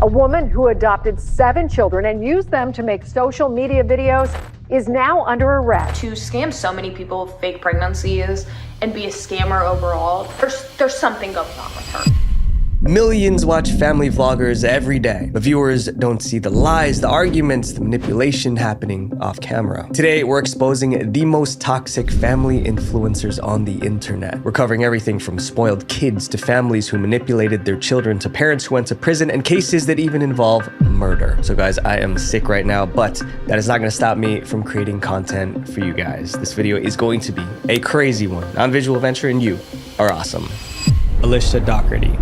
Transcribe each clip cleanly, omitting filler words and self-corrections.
A woman who adopted 7 children and used them to make social media videos is now under arrest. To scam so many people with fake pregnancies and be a scammer overall, there's something going on with her. Millions watch family vloggers every day, but viewers don't see the lies, the arguments, the manipulation happening off camera. Today, we're exposing the most toxic family influencers on the internet. We're covering everything from spoiled kids to families who manipulated their children to parents who went to prison and cases that even involve murder. So guys, I am sick right now, but that is not gonna stop me from creating content for you guys. This video is going to be a crazy one. I'm Visual Venture and you are awesome. Alicia Doherty.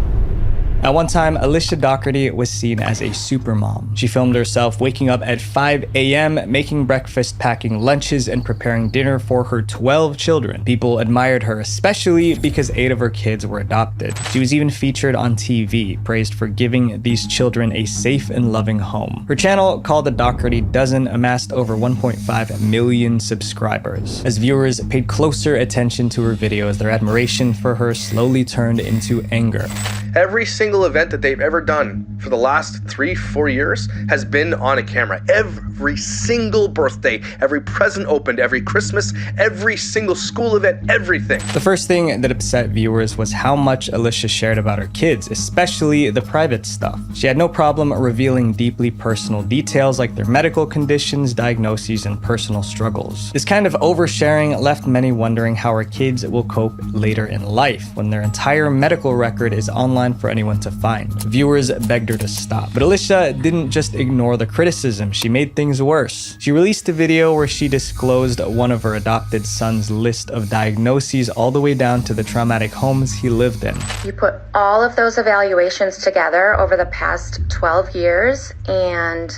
At one time, Alicia Doherty was seen as a supermom. She filmed herself waking up at 5 a.m., making breakfast, packing lunches, and preparing dinner for her 12 children. People admired her, especially because 8 of her kids were adopted. She was even featured on TV, praised for giving these children a safe and loving home. Her channel, called The Doherty Dozen, amassed over 1.5 million subscribers. As viewers paid closer attention to her videos, their admiration for her slowly turned into anger. Every single event that they've ever done for the last 3-4 years has been on a camera. Every single birthday, every present opened, every Christmas, every single school event, everything. The first thing that upset viewers was how much Alicia shared about her kids, especially the private stuff. She had no problem revealing deeply personal details like their medical conditions, diagnoses, and personal struggles. This kind of oversharing left many wondering how her kids will cope later in life when their entire medical record is online for anyone to find. Viewers begged her to stop. But Alicia didn't just ignore the criticism, she made things worse. She released a video where she disclosed one of her adopted son's list of diagnoses all the way down to the traumatic homes he lived in. You put all of those evaluations together over the past 12 years, and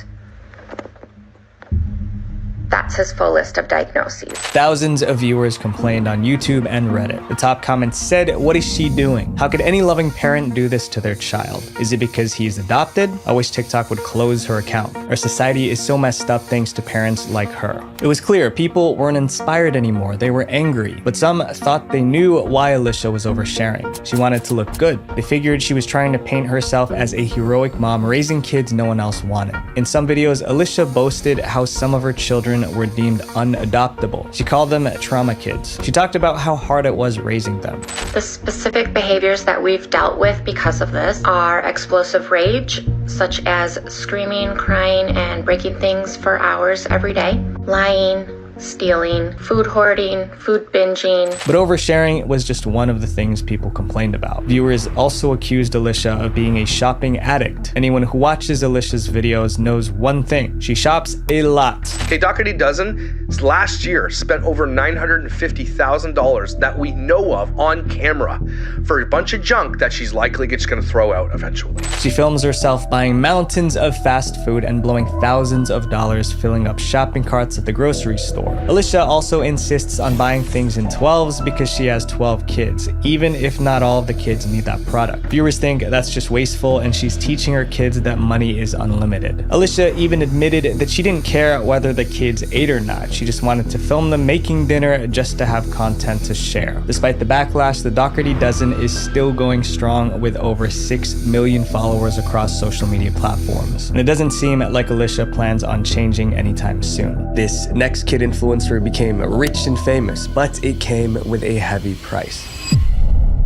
that's his full list of diagnoses. Thousands of viewers complained on YouTube and Reddit. The top comments said, "What is she doing? How could any loving parent do this to their child? Is it because he's adopted? I wish TikTok would close her account. Our society is so messed up thanks to parents like her." It was clear people weren't inspired anymore. They were angry. But some thought they knew why Alicia was oversharing. She wanted to look good. They figured she was trying to paint herself as a heroic mom raising kids no one else wanted. In some videos, Alicia boasted how some of her children were deemed unadoptable. She called them trauma kids. She talked about how hard it was raising them. The specific behaviors that we've dealt with because of this are explosive rage, such as screaming, crying, and breaking things for hours every day, lying, stealing, food hoarding, food binging. But oversharing was just one of the things people complained about. Viewers also accused Alicia of being a shopping addict. Anyone who watches Alicia's videos knows one thing: she shops a lot. Okay, Doherty Dozen last year spent over $950,000 that we know of on camera for a bunch of junk that she's likely just gonna throw out eventually. She films herself buying mountains of fast food and blowing thousands of dollars filling up shopping carts at the grocery store. Alicia also insists on buying things in 12s because she has 12 kids, even if not all of the kids need that product. Viewers think that's just wasteful and she's teaching her kids that money is unlimited. Alicia even admitted that she didn't care whether the kids ate or not. She just wanted to film them making dinner just to have content to share. Despite the backlash, the Doherty Dozen is still going strong with over 6 million followers across social media platforms. And it doesn't seem like Alicia plans on changing anytime soon. This next kid influencer became rich and famous, but it came with a heavy price.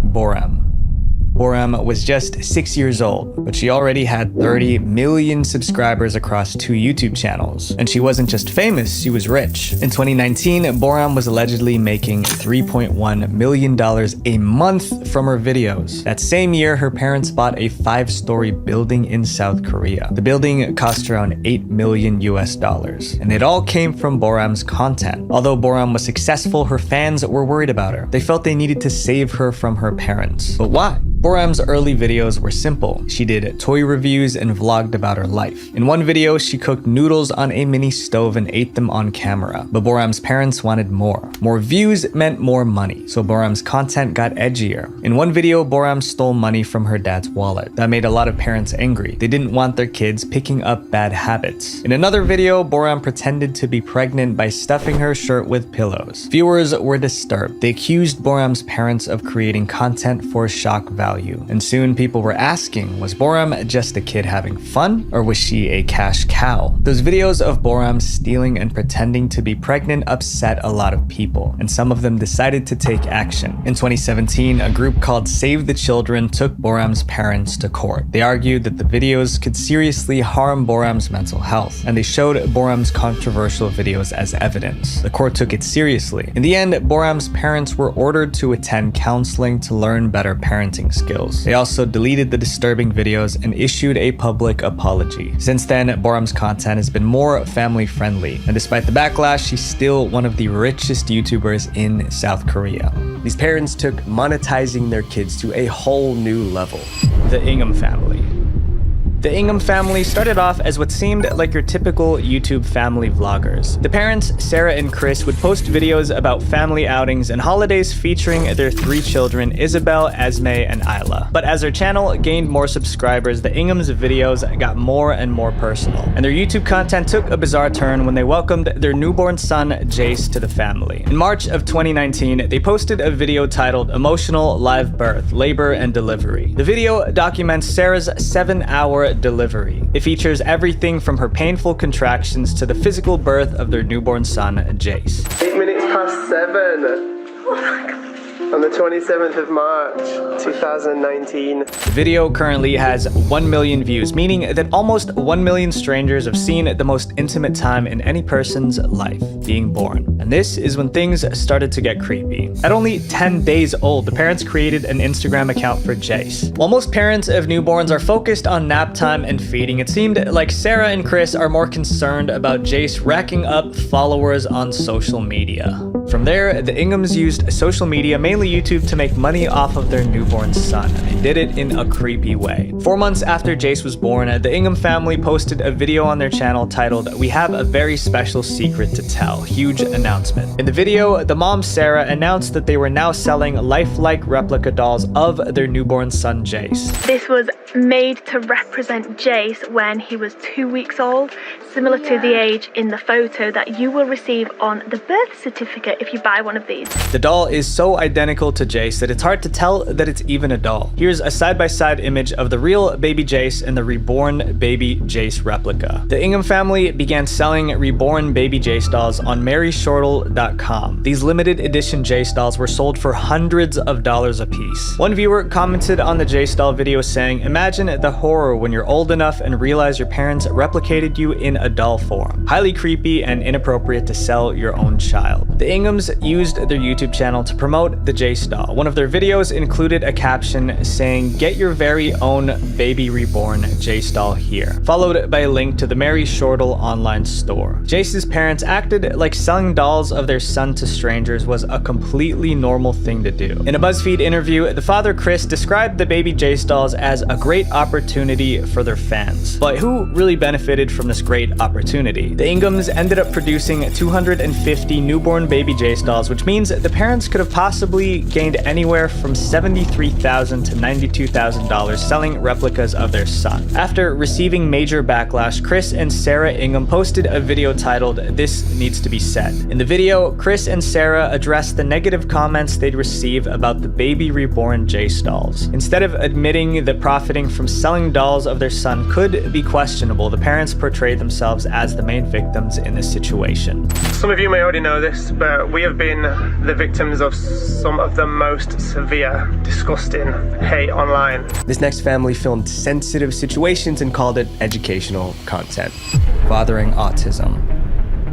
Boram. Boram was just 6 years old, but she already had 30 million subscribers across 2 YouTube channels. And she wasn't just famous, she was rich. In 2019, Boram was allegedly making $3.1 million a month from her videos. That same year, her parents bought a 5-story building in South Korea. The building cost around $8 million US, and it all came from Boram's content. Although Boram was successful, her fans were worried about her. They felt they needed to save her from her parents. But why? Boram's early videos were simple. She did toy reviews and vlogged about her life. In one video, she cooked noodles on a mini stove and ate them on camera. But Boram's parents wanted more. More views meant more money, so Boram's content got edgier. In one video, Boram stole money from her dad's wallet. That made a lot of parents angry. They didn't want their kids picking up bad habits. In another video, Boram pretended to be pregnant by stuffing her shirt with pillows. Viewers were disturbed. They accused Boram's parents of creating content for shock value. value. And soon people were asking, was Boram just a kid having fun, or was she a cash cow? Those videos of Boram stealing and pretending to be pregnant upset a lot of people, and some of them decided to take action. In 2017, a group called Save the Children took Boram's parents to court. They argued that the videos could seriously harm Boram's mental health, and they showed Boram's controversial videos as evidence. The court took it seriously. In the end, Boram's parents were ordered to attend counseling to learn better parenting skills. They also deleted the disturbing videos and issued a public apology. Since then, Boram's content has been more family-friendly, and despite the backlash, she's still one of the richest YouTubers in South Korea. These parents took monetizing their kids to a whole new level. The Ingham family. The Ingham family started off as what seemed like your typical YouTube family vloggers. The parents, Sarah and Chris, would post videos about family outings and holidays featuring their 3 children, Isabel, Esme, and Isla. But as their channel gained more subscribers, the Inghams' videos got more and more personal, and their YouTube content took a bizarre turn when they welcomed their newborn son, Jace, to the family. In March of 2019, they posted a video titled Emotional Live Birth, Labor and Delivery. The video documents Sarah's 7-hour delivery. It features everything from her painful contractions to the physical birth of their newborn son, Jace. 8 minutes past 7. On the 27th of March, 2019. The video currently has 1 million views, meaning that almost 1 million strangers have seen the most intimate time in any person's life, being born. And this is when things started to get creepy. At only 10 days old, the parents created an Instagram account for Jace. While most parents of newborns are focused on nap time and feeding, it seemed like Sarah and Chris are more concerned about Jace racking up followers on social media. From there, the Inghams used social media, mainly YouTube, to make money off of their newborn son. They did it in a creepy way. 4 months after Jace was born, the Ingham family posted a video on their channel titled, "We have a very special secret to tell. Huge announcement." In the video, the mom, Sarah, announced that they were now selling lifelike replica dolls of their newborn son, Jace. This was made to represent Jace when he was 2 weeks old, similar to the age in the photo that you will receive on the birth certificate if you buy one of these. The doll is so identical to Jace that it's hard to tell that it's even a doll. Here's a side-by-side image of the real baby Jace and the reborn baby Jace replica. The Ingham family began selling reborn baby Jace dolls on maryshortle.com. These limited edition Jace dolls were sold for hundreds of dollars a piece. One viewer commented on the Jace doll video saying, "Imagine the horror when you're old enough and realize your parents replicated you in a doll form. Highly creepy and inappropriate to sell your own child." The Inghams used their YouTube channel to promote the Jace doll. One of their videos included a caption saying, "Get your very own baby reborn Jace doll here," followed by a link to the Mary Shortle online store. Jace's parents acted like selling dolls of their son to strangers was a completely normal thing to do. In a BuzzFeed interview, the father, Chris, described the baby Jace dolls as a great opportunity for their fans. But who really benefited from this great opportunity? The Inghams ended up producing 250 newborn baby Jace dolls, which means the parents could have possibly gained anywhere from $73,000 to $92,000 selling replicas of their son. After receiving major backlash, Chris and Sarah Ingham posted a video titled, "This Needs to Be Said." In the video, Chris and Sarah addressed the negative comments they'd receive about the baby reborn Jace dolls. Instead of admitting that profiting from selling dolls of their son could be questionable, the parents portrayed themselves as the main victims in this situation. Some of you may already know this, but we have been the victims of some of the most severe, disgusting hate online. This next family filmed sensitive situations and called it educational content. Fathering autism.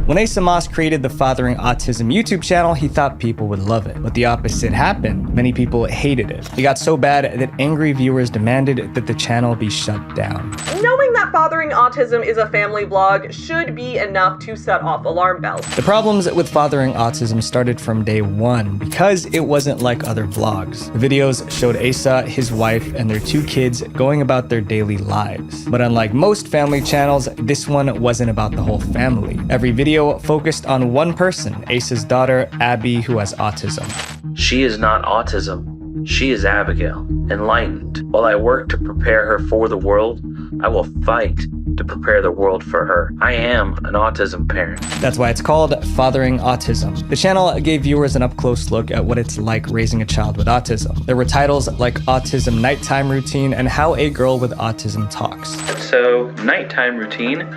When Asa Moss created the Fathering Autism YouTube channel, he thought people would love it. But the opposite happened. Many people hated it. It got so bad that angry viewers demanded that the channel be shut down. Knowing that Fathering Autism is a family vlog should be enough to set off alarm bells. The problems with Fathering Autism started from day one because it wasn't like other vlogs. The videos showed Asa, his wife, and their 2 kids going about their daily lives. But unlike most family channels, this one wasn't about the whole family. Every video focused on one person, Asa's daughter, Abby, who has autism. She is not autism. She is Abigail, enlightened. While I work to prepare her for the world, I will fight to prepare the world for her. I am an autism parent. That's why it's called Fathering Autism. The channel gave viewers an up-close look at what it's like raising a child with autism. There were titles like Autism Nighttime Routine and How a Girl with Autism Talks. So, nighttime routine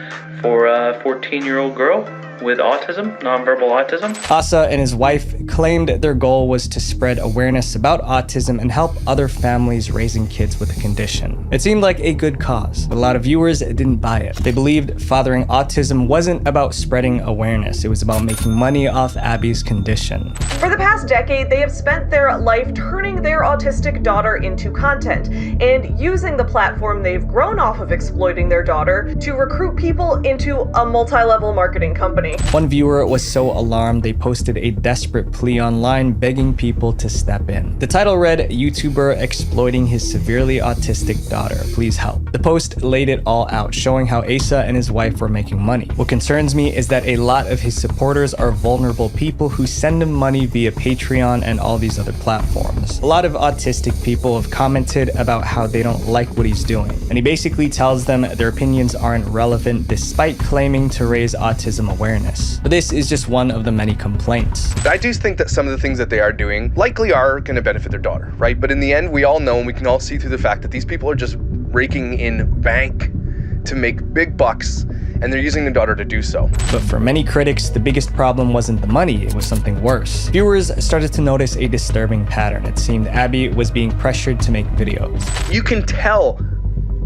for a 14-year-old girl with autism, nonverbal autism. Asa and his wife claimed their goal was to spread awareness about autism and help other families raising kids with the condition. It seemed like a good cause, but a lot of viewers didn't buy it. They believed Fathering Autism wasn't about spreading awareness, it was about making money off Abby's condition. For the past decade, they have spent their life turning their autistic daughter into content and using the platform they've grown off of exploiting their daughter to recruit people into a multi-level marketing company. One viewer was so alarmed they posted a desperate plea online begging people to step in. The title read, "YouTuber exploiting his severely autistic daughter, please help." The post laid it all out, showing how Asa and his wife were making money. What concerns me is that a lot of his supporters are vulnerable people who send him money via Patreon and all these other platforms. A lot of autistic people have commented about how they don't like what he's doing, and he basically tells them their opinions aren't relevant despite claiming to raise autism awareness. But this is just one of the many complaints. I do think that some of the things that they are doing likely are going to benefit their daughter, right? But in the end, we all know and we can all see through the fact that these people are just raking in bank to make big bucks, and they're using the daughter to do so. But for many critics, the biggest problem wasn't the money, it was something worse. Viewers started to notice a disturbing pattern. It seemed Abby was being pressured to make videos. You can tell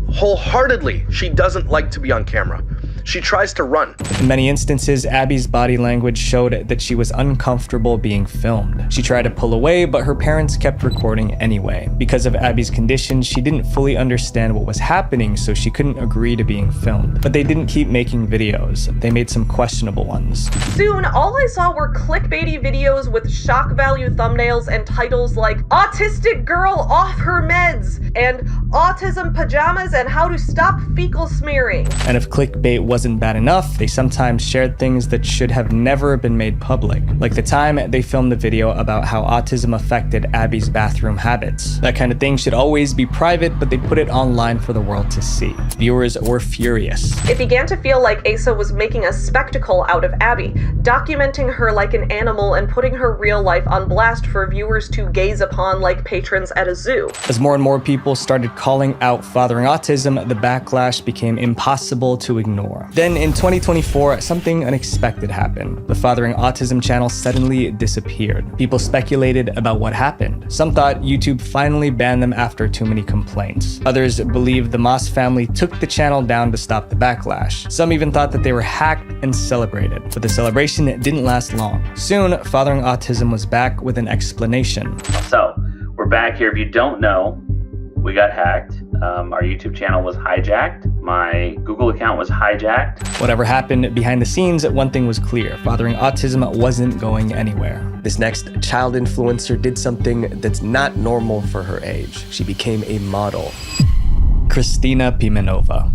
wholeheartedly she doesn't like to be on camera. She tries to run. In many instances, Abby's body language showed that she was uncomfortable being filmed. She tried to pull away, but her parents kept recording anyway. Because of Abby's condition, she didn't fully understand what was happening, so she couldn't agree to being filmed. But they didn't keep making videos. They made some questionable ones. Soon, all I saw were clickbaity videos with shock value thumbnails and titles like "Autistic Girl Off Her Meds" and "Autism Pajamas and How to Stop Fecal Smearing." And if clickbait wasn't bad enough, they sometimes shared things that should have never been made public. Like the time they filmed the video about how autism affected Abby's bathroom habits. That kind of thing should always be private, but they put it online for the world to see. Viewers were furious. It began to feel like Asa was making a spectacle out of Abby, documenting her like an animal and putting her real life on blast for viewers to gaze upon like patrons at a zoo. As more and more people started calling out Fathering Autism, the backlash became impossible to ignore. Then in 2024, something unexpected happened. The Fathering Autism channel suddenly disappeared. People speculated about what happened. Some thought YouTube finally banned them after too many complaints. Others believed the Moss family took the channel down to stop the backlash. Some even thought that they were hacked and celebrated. But the celebration didn't last long. Soon, Fathering Autism was back with an explanation. So, we're back here. If you don't know, we got hacked. Our YouTube channel was hijacked. My Google account was hijacked. Whatever happened behind the scenes, one thing was clear. Fathering Autism wasn't going anywhere. This next child influencer did something that's not normal for her age. She became a model. Christina Pimenova.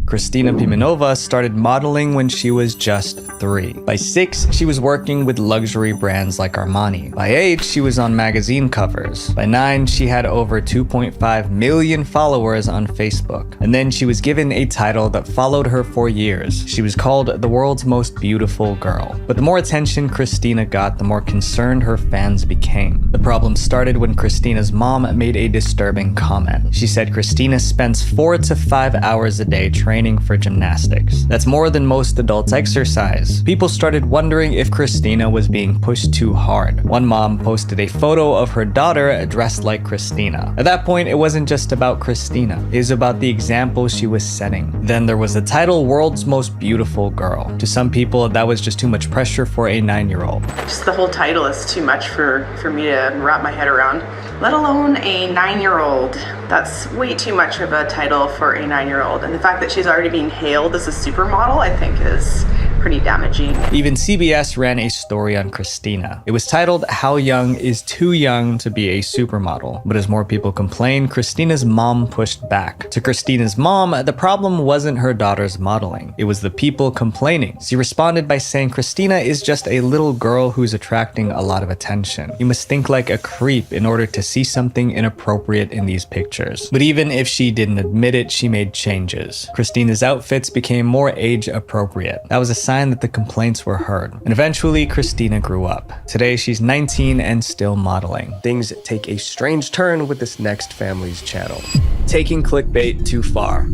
Christina Pimenova started modeling when she was just 3. By 6, she was working with luxury brands like Armani. By 8, she was on magazine covers. By 9, she had over 2.5 million followers on Facebook. And then she was given a title that followed her for years. She was called the world's most beautiful girl. But the more attention Christina got, the more concerned her fans became. The problem started when Christina's mom made a disturbing comment. She said Christina spends 4 to 5 hours a day training for gymnastics. That's more than most adults exercise. People started wondering if Christina was being pushed too hard. One mom posted a photo of her daughter dressed like Christina. At that point, it wasn't just about Christina. It was about the example she was setting. Then there was the title World's Most Beautiful Girl. To some people, that was just too much pressure for a 9-year-old. Just the whole title is too much for me to wrap my head around, let alone a 9-year-old. That's way too much of a title for a 9-year-old. And the fact that she's already being hailed as a supermodel, I think is pretty damaging. Even CBS ran a story on Christina. It was titled, "How Young is Too Young to Be a Supermodel?" But as more people complained, Christina's mom pushed back. To Christina's mom, the problem wasn't her daughter's modeling. It was the people complaining. She responded by saying Christina is just a little girl who's attracting a lot of attention. You must think like a creep in order to see something inappropriate in these pictures. But even if she didn't admit it, she made changes. Christina's outfits became more age appropriate. That was a sign that the complaints were heard. And eventually, Christina grew up. Today, she's 19 and still modeling. Things take a strange turn with this next family's channel. Taking clickbait too far.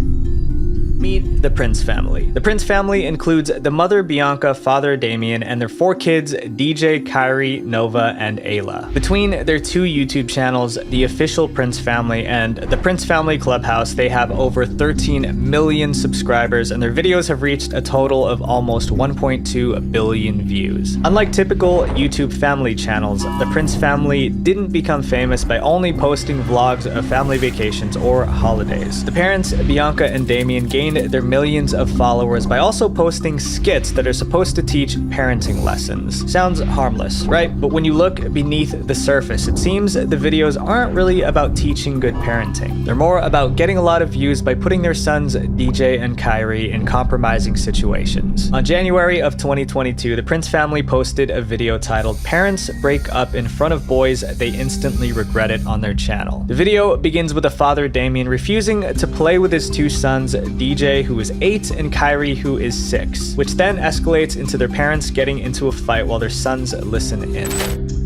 Meet the Prince family. The Prince family includes the mother Bianca, father Damien, and their 4 kids, DJ, Kyrie, Nova, and Ayla. Between their 2 YouTube channels, The Official Prince Family and The Prince Family Clubhouse, they have over 13 million subscribers, and their videos have reached a total of almost 1.2 billion views. Unlike typical YouTube family channels, the Prince family didn't become famous by only posting vlogs of family vacations or holidays. The parents, Bianca and Damien, gained their millions of followers by also posting skits that are supposed to teach parenting lessons. Sounds harmless, right? But when you look beneath the surface, it seems the videos aren't really about teaching good parenting. They're more about getting a lot of views by putting their sons DJ and Kyrie in compromising situations. On January of 2022, the Prince family posted a video titled "Parents Break Up in Front of Boys They Instantly Regret It" on their channel. The video begins with a father Damien refusing to play with his 2 sons, DJ, who is 8, and Kyrie, who is 6, which then escalates into their parents getting into a fight while their sons listen in.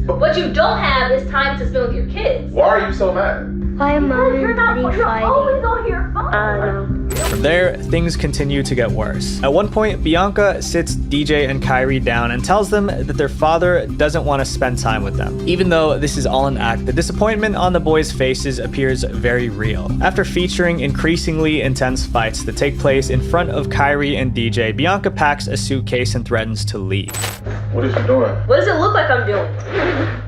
What you don't have is time to spend with your kids. Why are you so mad? Why am I always on your phone? From there, things continue to get worse. At one point, Bianca sits DJ and Kyrie down and tells them that their father doesn't want to spend time with them. Even though this is all an act, the disappointment on the boys' faces appears very real. After featuring increasingly intense fights that take place in front of Kyrie and DJ, Bianca packs a suitcase and threatens to leave. What is you doing? What does it look like I'm doing?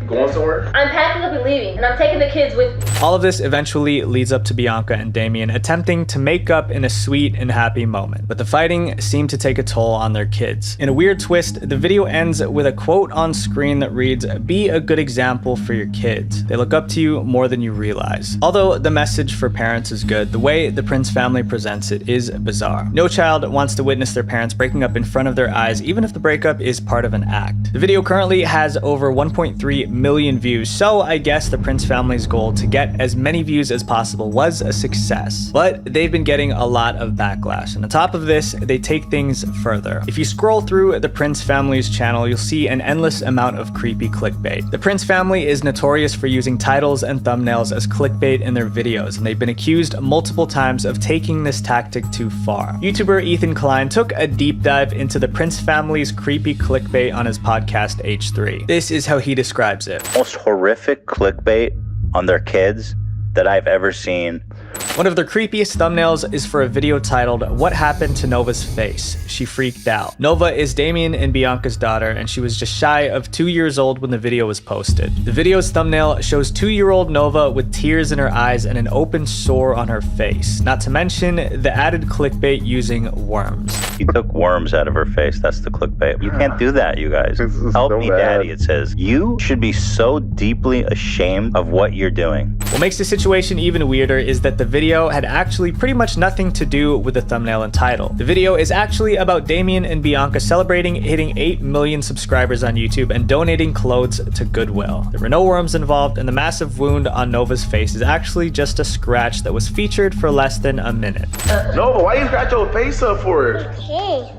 You going somewhere? I'm packing up and leaving, and I'm taking the kids with me. All of this eventually leads up to Bianca and Damien attempting to make up in a sweet and happy moment, but the fighting seemed to take a toll on their kids. In a weird twist, the video ends with a quote on screen that reads, "Be a good example for your kids. They look up to you more than you realize." Although the message for parents is good, the way the Prince family presents it is bizarre. No child wants to witness their parents breaking up in front of their eyes, even if the breakup is part of an act. The video currently has over 1.3 million views, so I guess the Prince family's goal to get as many views as possible was a success. But they've been getting a lot of backlash, and on top of this, they take things further. If you scroll through the Prince family's channel, you'll see an endless amount of creepy clickbait. The Prince family is notorious for using titles and thumbnails as clickbait in their videos, and they've been accused multiple times of taking this tactic too far. YouTuber Ethan Klein took a deep dive into the Prince family's creepy clickbait on his podcast H3. This is how he describes it. Most horrific clickbait on their kids that I've ever seen. One of their creepiest thumbnails is for a video titled, "What Happened to Nova's Face? She Freaked Out." Nova is Damien and Bianca's daughter, and she was just shy of 2 years old when the video was posted. The video's thumbnail shows 2-year-old Nova with tears in her eyes and an open sore on her face, not to mention the added clickbait using worms. He took worms out of her face. That's the clickbait. You can't do that, you guys. Help me, Daddy, it says. You should be so deeply ashamed of what you're doing. What makes the situation even weirder is that the video had actually pretty much nothing to do with the thumbnail and title. The video is actually about Damien and Bianca celebrating hitting 8 million subscribers on YouTube and donating clothes to Goodwill. There were no worms involved, and the massive wound on Nova's face is actually just a scratch that was featured for less than a minute. Nova, why you scratch your face up for it?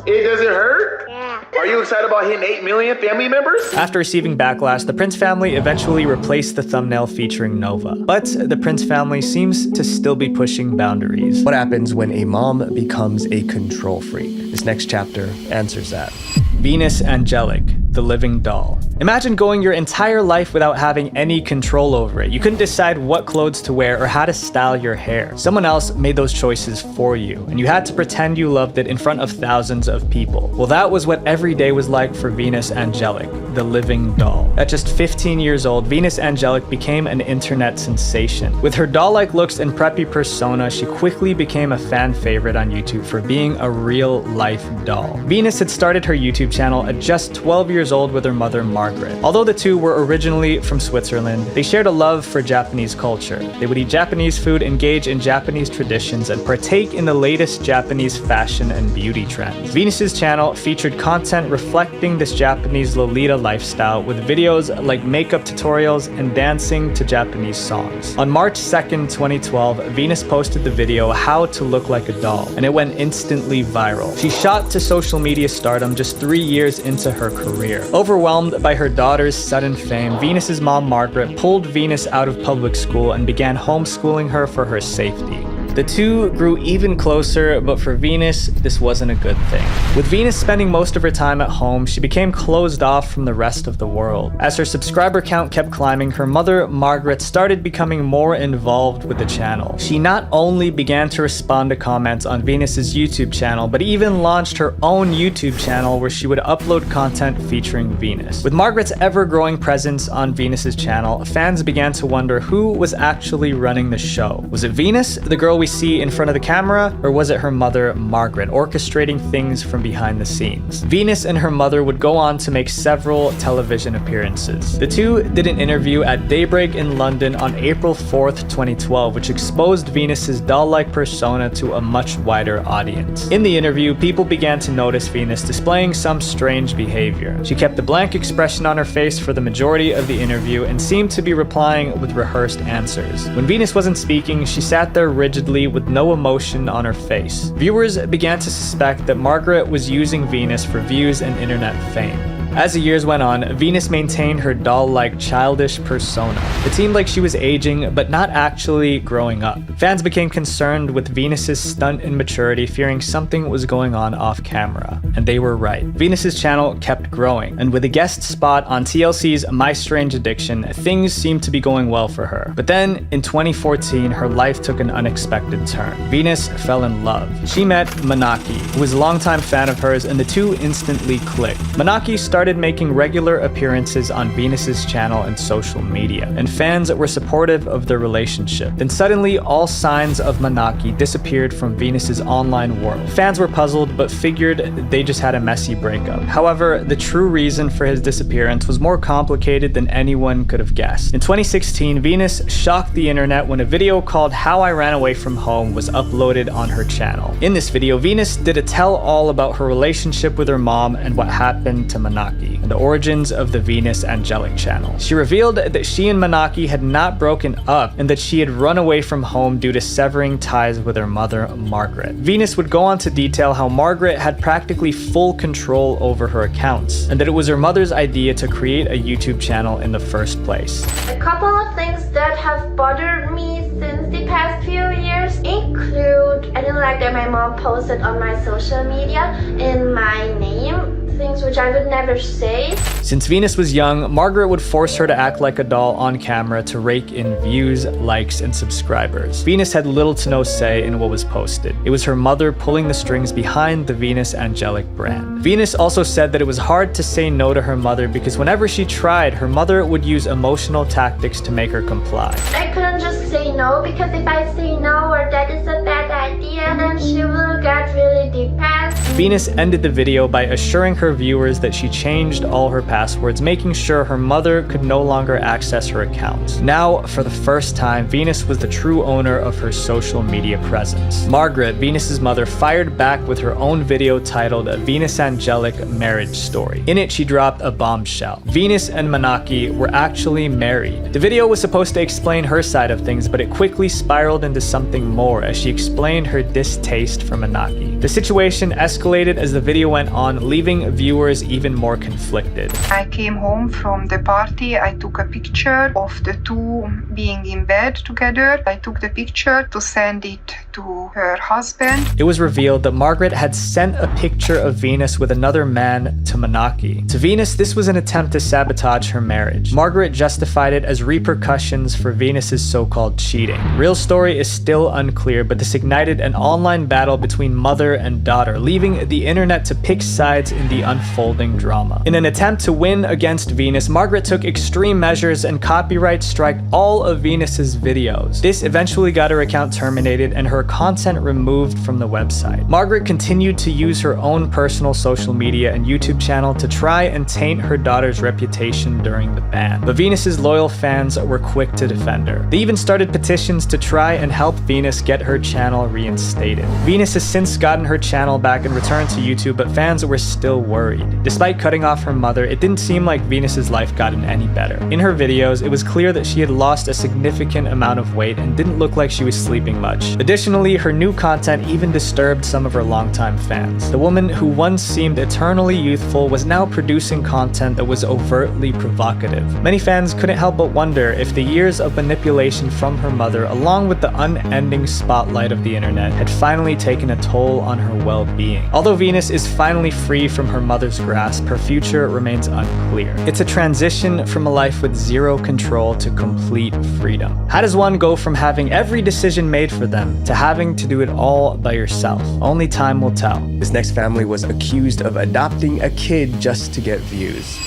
It doesn't hurt? Yeah. Are you excited about hitting 8 million family members? After receiving backlash, the Prince family eventually replaced the thumbnail featuring Nova. But the Prince family seems to still be pushing boundaries. What happens when a mom becomes a control freak? This next chapter answers that. Venus Angelic, the living doll. Imagine going your entire life without having any control over it. You couldn't decide what clothes to wear or how to style your hair. Someone else made those choices for you, and you had to pretend you loved it in front of thousands of people. Well, that was what every day was like for Venus Angelic. the living doll. At just 15 years old, Venus Angelic became an internet sensation. With her doll-like looks and preppy persona, she quickly became a fan favorite on YouTube for being a real-life doll. Venus had started her YouTube channel at just 12 years old with her mother, Margaret. Although the two were originally from Switzerland, they shared a love for Japanese culture. They would eat Japanese food, engage in Japanese traditions, and partake in the latest Japanese fashion and beauty trends. Venus's channel featured content reflecting this Japanese Lolita lifestyle with videos like makeup tutorials and dancing to Japanese songs. On March 2nd, 2012, Venus posted the video How to Look Like a Doll, and it went instantly viral. She shot to social media stardom just 3 years into her career. Overwhelmed by her daughter's sudden fame, Venus's mom Margaret pulled Venus out of public school and began homeschooling her for her safety. The two grew even closer, but for Venus, this wasn't a good thing. With Venus spending most of her time at home, she became closed off from the rest of the world. As her subscriber count kept climbing, her mother, Margaret, started becoming more involved with the channel. She not only began to respond to comments on Venus's YouTube channel, but even launched her own YouTube channel where she would upload content featuring Venus. With Margaret's ever-growing presence on Venus's channel, fans began to wonder who was actually running the show. Was it Venus, the girl we see in front of the camera, or was it her mother, Margaret, orchestrating things from behind the scenes? Venus and her mother would go on to make several television appearances. The two did an interview at Daybreak in London on April 4th, 2012, which exposed Venus's doll-like persona to a much wider audience. In the interview, people began to notice Venus displaying some strange behavior. She kept a blank expression on her face for the majority of the interview and seemed to be replying with rehearsed answers. When Venus wasn't speaking, she sat there rigidly with no emotion on her face. Viewers began to suspect that Margaret was using Venus for views and internet fame. As the years went on, Venus maintained her doll-like childish persona. It seemed like she was aging, but not actually growing up. Fans became concerned with Venus's stunt immaturity, fearing something was going on off camera. And they were right. Venus's channel kept growing, and with a guest spot on TLC's My Strange Addiction, things seemed to be going well for her. But then, in 2014, her life took an unexpected turn. Venus fell in love. She met Manaki, who was a longtime fan of hers, and the two instantly clicked. Manaki started making regular appearances on Venus's channel and social media, and fans were supportive of their relationship. Then suddenly, all signs of Manaki disappeared from Venus's online world. Fans were puzzled, but figured they just had a messy breakup. However, the true reason for his disappearance was more complicated than anyone could have guessed. In 2016, Venus shocked the internet when a video called How I Ran Away From Home was uploaded on her channel. In this video, Venus did a tell-all about her relationship with her mom and what happened to Manaki, and the origins of the Venus Angelic channel. She revealed that she and Manaki had not broken up and that she had run away from home due to severing ties with her mother, Margaret. Venus would go on to detail how Margaret had practically full control over her accounts, and that it was her mother's idea to create a YouTube channel in the first place. A couple of things that have bothered me since the past few years include I didn't like that my mom posted on my social media in my name things which I would never say. Since Venus was young, Margaret would force her to act like a doll on camera to rake in views, likes, and subscribers. Venus had little to no say in what was posted. It was her mother pulling the strings behind the Venus Angelic brand. Venus also said that it was hard to say no to her mother because whenever she tried, her mother would use emotional tactics to make her comply. I couldn't just say no because if I say no or that is a bad idea, then she will get really depressed. Venus ended the video by assuring her viewers that she changed all her passwords, making sure her mother could no longer access her account. Now, for the first time, Venus was the true owner of her social media presence. Margaret, Venus's mother, fired back with her own video titled A Venus Angelic Marriage Story. In it, she dropped a bombshell. Venus and Manaki were actually married. The video was supposed to explain her side of things, but it quickly spiraled into something more as she explained her distaste for Manaki. The situation escalated as the video went on, leaving viewers even more conflicted. I came home from the party. I took a picture of the two being in bed together. I took the picture to send it to her husband. It was revealed that Margaret had sent a picture of Venus with another man to Manaki. To Venus, this was an attempt to sabotage her marriage. Margaret justified it as repercussions for Venus's so-called cheating. Real story is still unclear, but this ignited an online battle between mother and daughter, leaving allowing the internet to pick sides in the unfolding drama. In an attempt to win against Venus, Margaret took extreme measures and copyright striked all of Venus's videos. This eventually got her account terminated and her content removed from the website. Margaret continued to use her own personal social media and YouTube channel to try and taint her daughter's reputation during the ban. But Venus's loyal fans were quick to defend her. They even started petitions to try and help Venus get her channel reinstated. Venus has since gotten her channel back and returned to YouTube, but fans were still worried. Despite cutting off her mother, it didn't seem like Venus's life gotten any better. In her videos, it was clear that she had lost a significant amount of weight and didn't look like she was sleeping much. Additionally, her new content even disturbed some of her longtime fans. The woman who once seemed eternally youthful was now producing content that was overtly provocative. Many fans couldn't help but wonder if the years of manipulation from her mother, along with the unending spotlight of the internet, had finally taken a toll on her well-being. Although Venus is finally free from her mother's grasp, her future remains unclear. It's a transition from a life with zero control to complete freedom. How does one go from having every decision made for them to having to do it all by yourself? Only time will tell. This next family was accused of adopting a kid just to get views.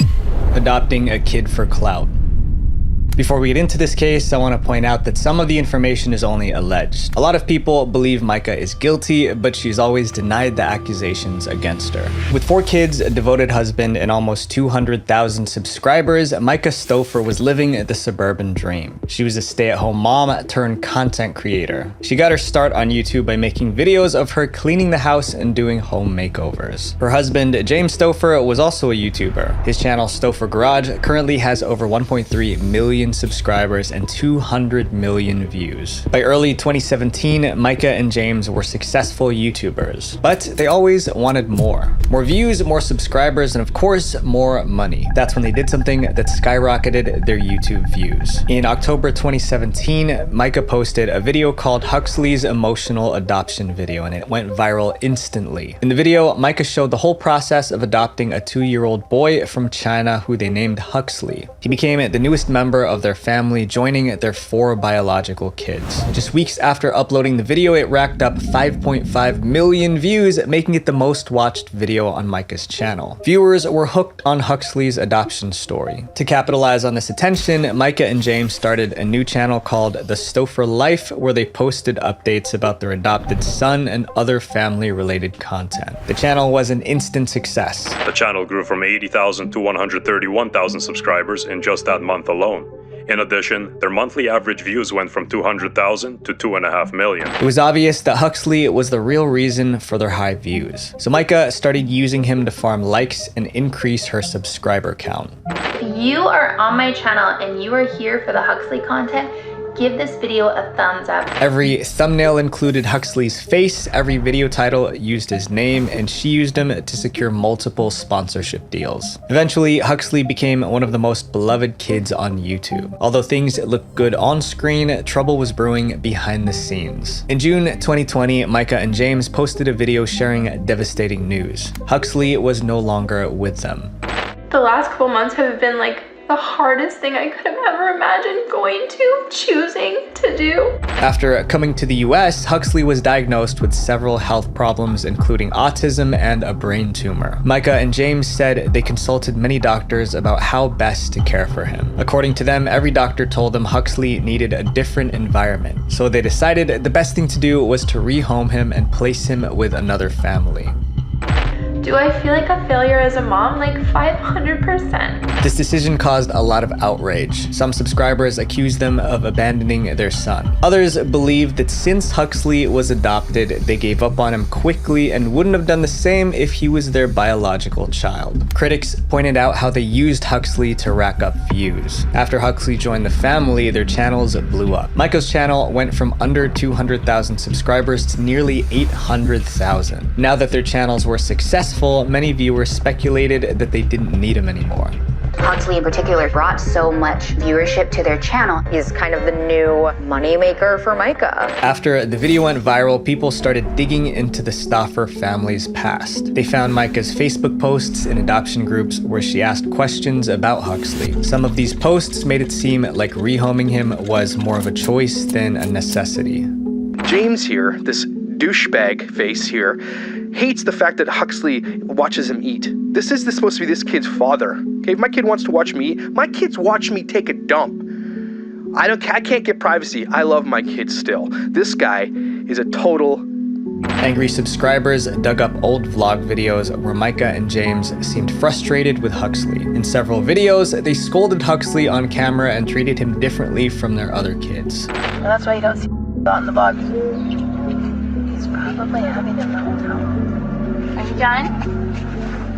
Adopting a kid for clout. Before we get into this case, I want to point out that some of the information is only alleged. A lot of people believe Micah is guilty, but she's always denied the accusations against her. With 4 kids, a devoted husband, and almost 200,000 subscribers, Micah Stouffer was living the suburban dream. She was a stay-at-home mom turned content creator. She got her start on YouTube by making videos of her cleaning the house and doing home makeovers. Her husband, James Stouffer, was also a YouTuber. His channel, Stouffer Garage, currently has over 1.3 million subscribers and 200 million views. By early 2017, Micah and James were successful YouTubers, but they always wanted more. More views, more subscribers, and of course, more money. That's when they did something that skyrocketed their YouTube views. In October 2017, Micah posted a video called Huxley's Emotional Adoption Video, and it went viral instantly. In the video, Micah showed the whole process of adopting a 2-year-old boy from China who they named Huxley. He became the newest member of their family, joining their 4 biological kids. Just weeks after uploading the video, it racked up 5.5 million views, making it the most watched video on Micah's channel. Viewers were hooked on Huxley's adoption story. To capitalize on this attention, Micah and James started a new channel called The Stouffer Life, where they posted updates about their adopted son and other family-related content. The channel was an instant success. The channel grew from 80,000 to 131,000 subscribers in just that month alone. In addition, their monthly average views went from 200,000 to 2.5 million. It was obvious that Huxley was the real reason for their high views. So Micah started using him to farm likes and increase her subscriber count. If you are on my channel and you are here for the Huxley content, give this video a thumbs up. Every thumbnail included Huxley's face, every video title used his name, and she used him to secure multiple sponsorship deals. Eventually, Huxley became one of the most beloved kids on YouTube. Although things looked good on screen, trouble was brewing behind the scenes. In June 2020, Micah and James posted a video sharing devastating news. Huxley was no longer with them. The last couple months have been like the hardest thing I could have ever imagined choosing to do. After coming to the US, Huxley was diagnosed with several health problems, including autism and a brain tumor. Micah and James said they consulted many doctors about how best to care for him. According to them, every doctor told them Huxley needed a different environment. So they decided the best thing to do was to rehome him and place him with another family. Do I feel like a failure as a mom? Like 500%. This decision caused a lot of outrage. Some subscribers accused them of abandoning their son. Others believed that since Huxley was adopted, they gave up on him quickly and wouldn't have done the same if he was their biological child. Critics pointed out how they used Huxley to rack up views. After Huxley joined the family, their channels blew up. Micah's channel went from under 200,000 subscribers to nearly 800,000. Now that their channels were successful, many viewers speculated that they didn't need him anymore. Huxley in particular brought so much viewership to their channel. He's kind of the new moneymaker for Micah. After the video went viral, people started digging into the Stouffer family's past. They found Micah's Facebook posts in adoption groups where she asked questions about Huxley. Some of these posts made it seem like rehoming him was more of a choice than a necessity. James here, this douchebag face here, hates the fact that Huxley watches him eat. This is supposed to be this kid's father. Okay, if my kid wants to watch me eat, my kids watch me take a dump. I can't get privacy. I love my kids still. This guy is a total... Angry subscribers dug up old vlog videos where Micah and James seemed frustrated with Huxley. In several videos, they scolded Huxley on camera and treated him differently from their other kids. And that's why you don't see on the vlog. He's probably having a meltdown. Are you done?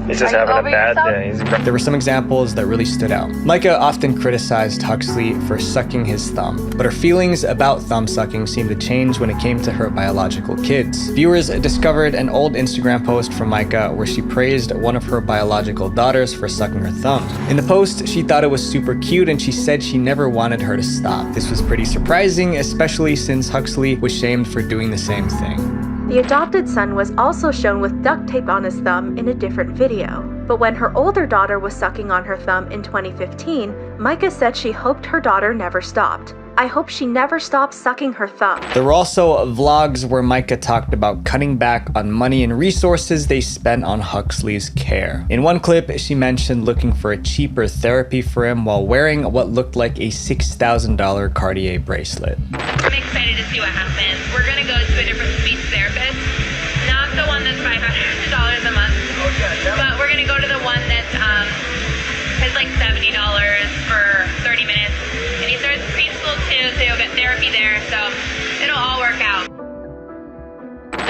He's just having a bad day. There were some examples that really stood out. Micah often criticized Huxley for sucking his thumb, but her feelings about thumb sucking seemed to change when it came to her biological kids. Viewers discovered an old Instagram post from Micah where she praised one of her biological daughters for sucking her thumb. In the post, she thought it was super cute and she said she never wanted her to stop. This was pretty surprising, especially since Huxley was shamed for doing the same thing. The adopted son was also shown with duct tape on his thumb in a different video. But when her older daughter was sucking on her thumb in 2015, Micah said she hoped her daughter never stopped. I hope she never stops sucking her thumb. There were also vlogs where Micah talked about cutting back on money and resources they spent on Huxley's care. In one clip, she mentioned looking for a cheaper therapy for him while wearing what looked like a $6,000 Cartier bracelet. I'm excited to see what happens. We're gonna go to a different speech therapist. Not the one that's $500 a month, but we're gonna go to the one that's is like $70 for 30 minutes. And he starts preschool too, so you'll get therapy there, so it'll all work out.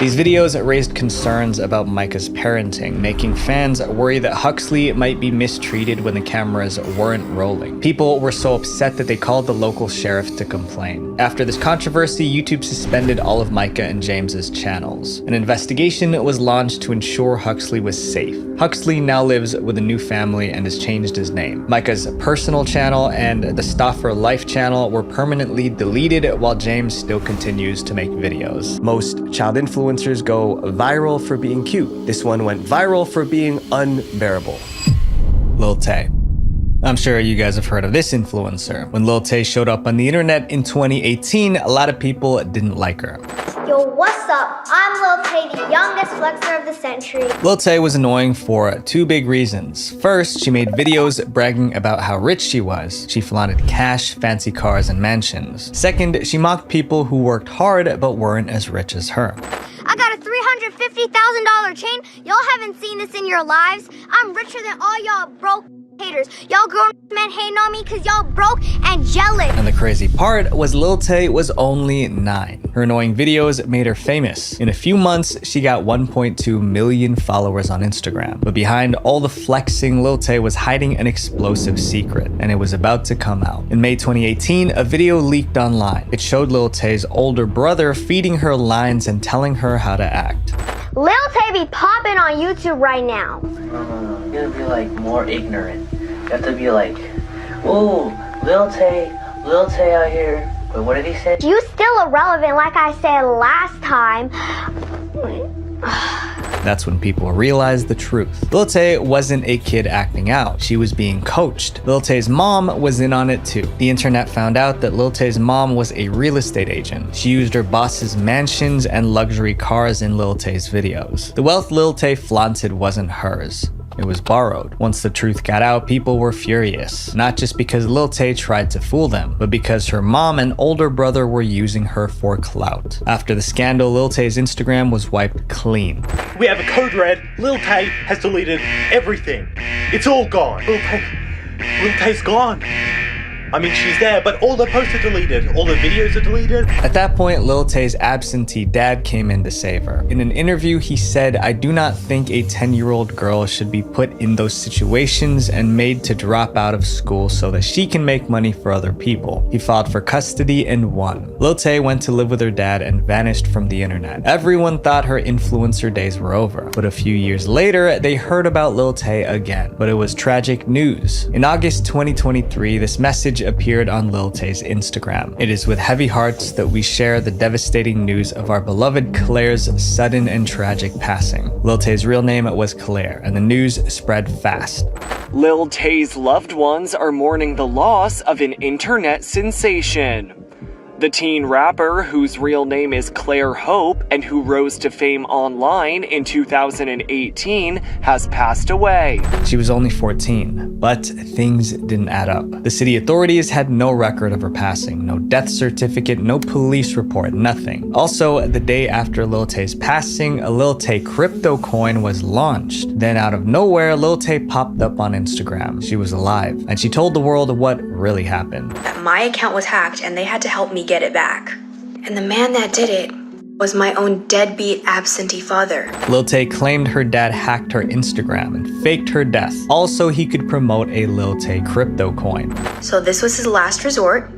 These videos raised concerns about Micah's parenting, making fans worry that Huxley might be mistreated when the cameras weren't rolling. People were so upset that they called the local sheriff to complain. After this controversy, YouTube suspended all of Micah and James's channels. An investigation was launched to ensure Huxley was safe. Huxley now lives with a new family and has changed his name. Micah's personal channel and the Stauffer Life channel were permanently deleted, while James still continues to make videos. Most child influencers go viral for being cute. This one went viral for being unbearable. Lil Tay. I'm sure you guys have heard of this influencer. When Lil Tay showed up on the internet in 2018, a lot of people didn't like her. Yo, what's up? I'm Lil Tay, the youngest flexer of the century. Lil Tay was annoying for two big reasons. First, she made videos bragging about how rich she was. She flaunted cash, fancy cars, and mansions. Second, she mocked people who worked hard but weren't as rich as her. I got a $350,000 chain. Y'all haven't seen this in your lives. I'm richer than all y'all broke haters. Y'all grown men hating on me because y'all broke and jealous. And the crazy part was Lil Tay was only 9. Her annoying videos made her famous. In a few months, she got 1.2 million followers on Instagram. But behind all the flexing, Lil Tay was hiding an explosive secret, and it was about to come out. In May 2018, a video leaked online. It showed Lil Tay's older brother feeding her lines and telling her how to act. Lil Tay be popping on YouTube right now. You gotta be like more ignorant. You have to be like, ooh, Lil Tay out here. Wait, what did he say? You still irrelevant like I said last time. That's when people realized the truth. Lil Tay wasn't a kid acting out. She was being coached. Lil Tay's mom was in on it too. The internet found out that Lil Tay's mom was a real estate agent. She used her boss's mansions and luxury cars in Lil Tay's videos. The wealth Lil Tay flaunted wasn't hers. It was borrowed. Once the truth got out, people were furious. Not just because Lil Tay tried to fool them, but because her mom and older brother were using her for clout. After the scandal, Lil Tay's Instagram was wiped clean. We have a code red. Lil Tay has deleted everything. It's all gone. Lil Tay's gone. I mean, she's there, but all the posts are deleted. All the videos are deleted. At that point, Lil Tay's absentee dad came in to save her. In an interview, he said, "I do not think a 10-year-old girl should be put in those situations and made to drop out of school so that she can make money for other people." He filed for custody and won. Lil Tay went to live with her dad and vanished from the internet. Everyone thought her influencer days were over. But a few years later, they heard about Lil Tay again. But it was tragic news. In August 2023, this message appeared on Lil Tay's Instagram. "It is with heavy hearts that we share the devastating news of our beloved Claire's sudden and tragic passing." Lil Tay's real name was Claire, and the news spread fast. Lil Tay's loved ones are mourning the loss of an internet sensation. The teen rapper, whose real name is Claire Hope and who rose to fame online in 2018, has passed away. She was only 14, but things didn't add up. The city authorities had no record of her passing, no death certificate, no police report, nothing. Also, the day after Lil Tay's passing, a Lil Tay crypto coin was launched. Then out of nowhere, Lil Tay popped up on Instagram. She was alive, and she told the world what really happened. My account was hacked and they had to help me get it back. And the man that did it was my own deadbeat absentee father. Lil Tay claimed her dad hacked her Instagram and faked her death. Also, he could promote a Lil Tay crypto coin. So this was his last resort.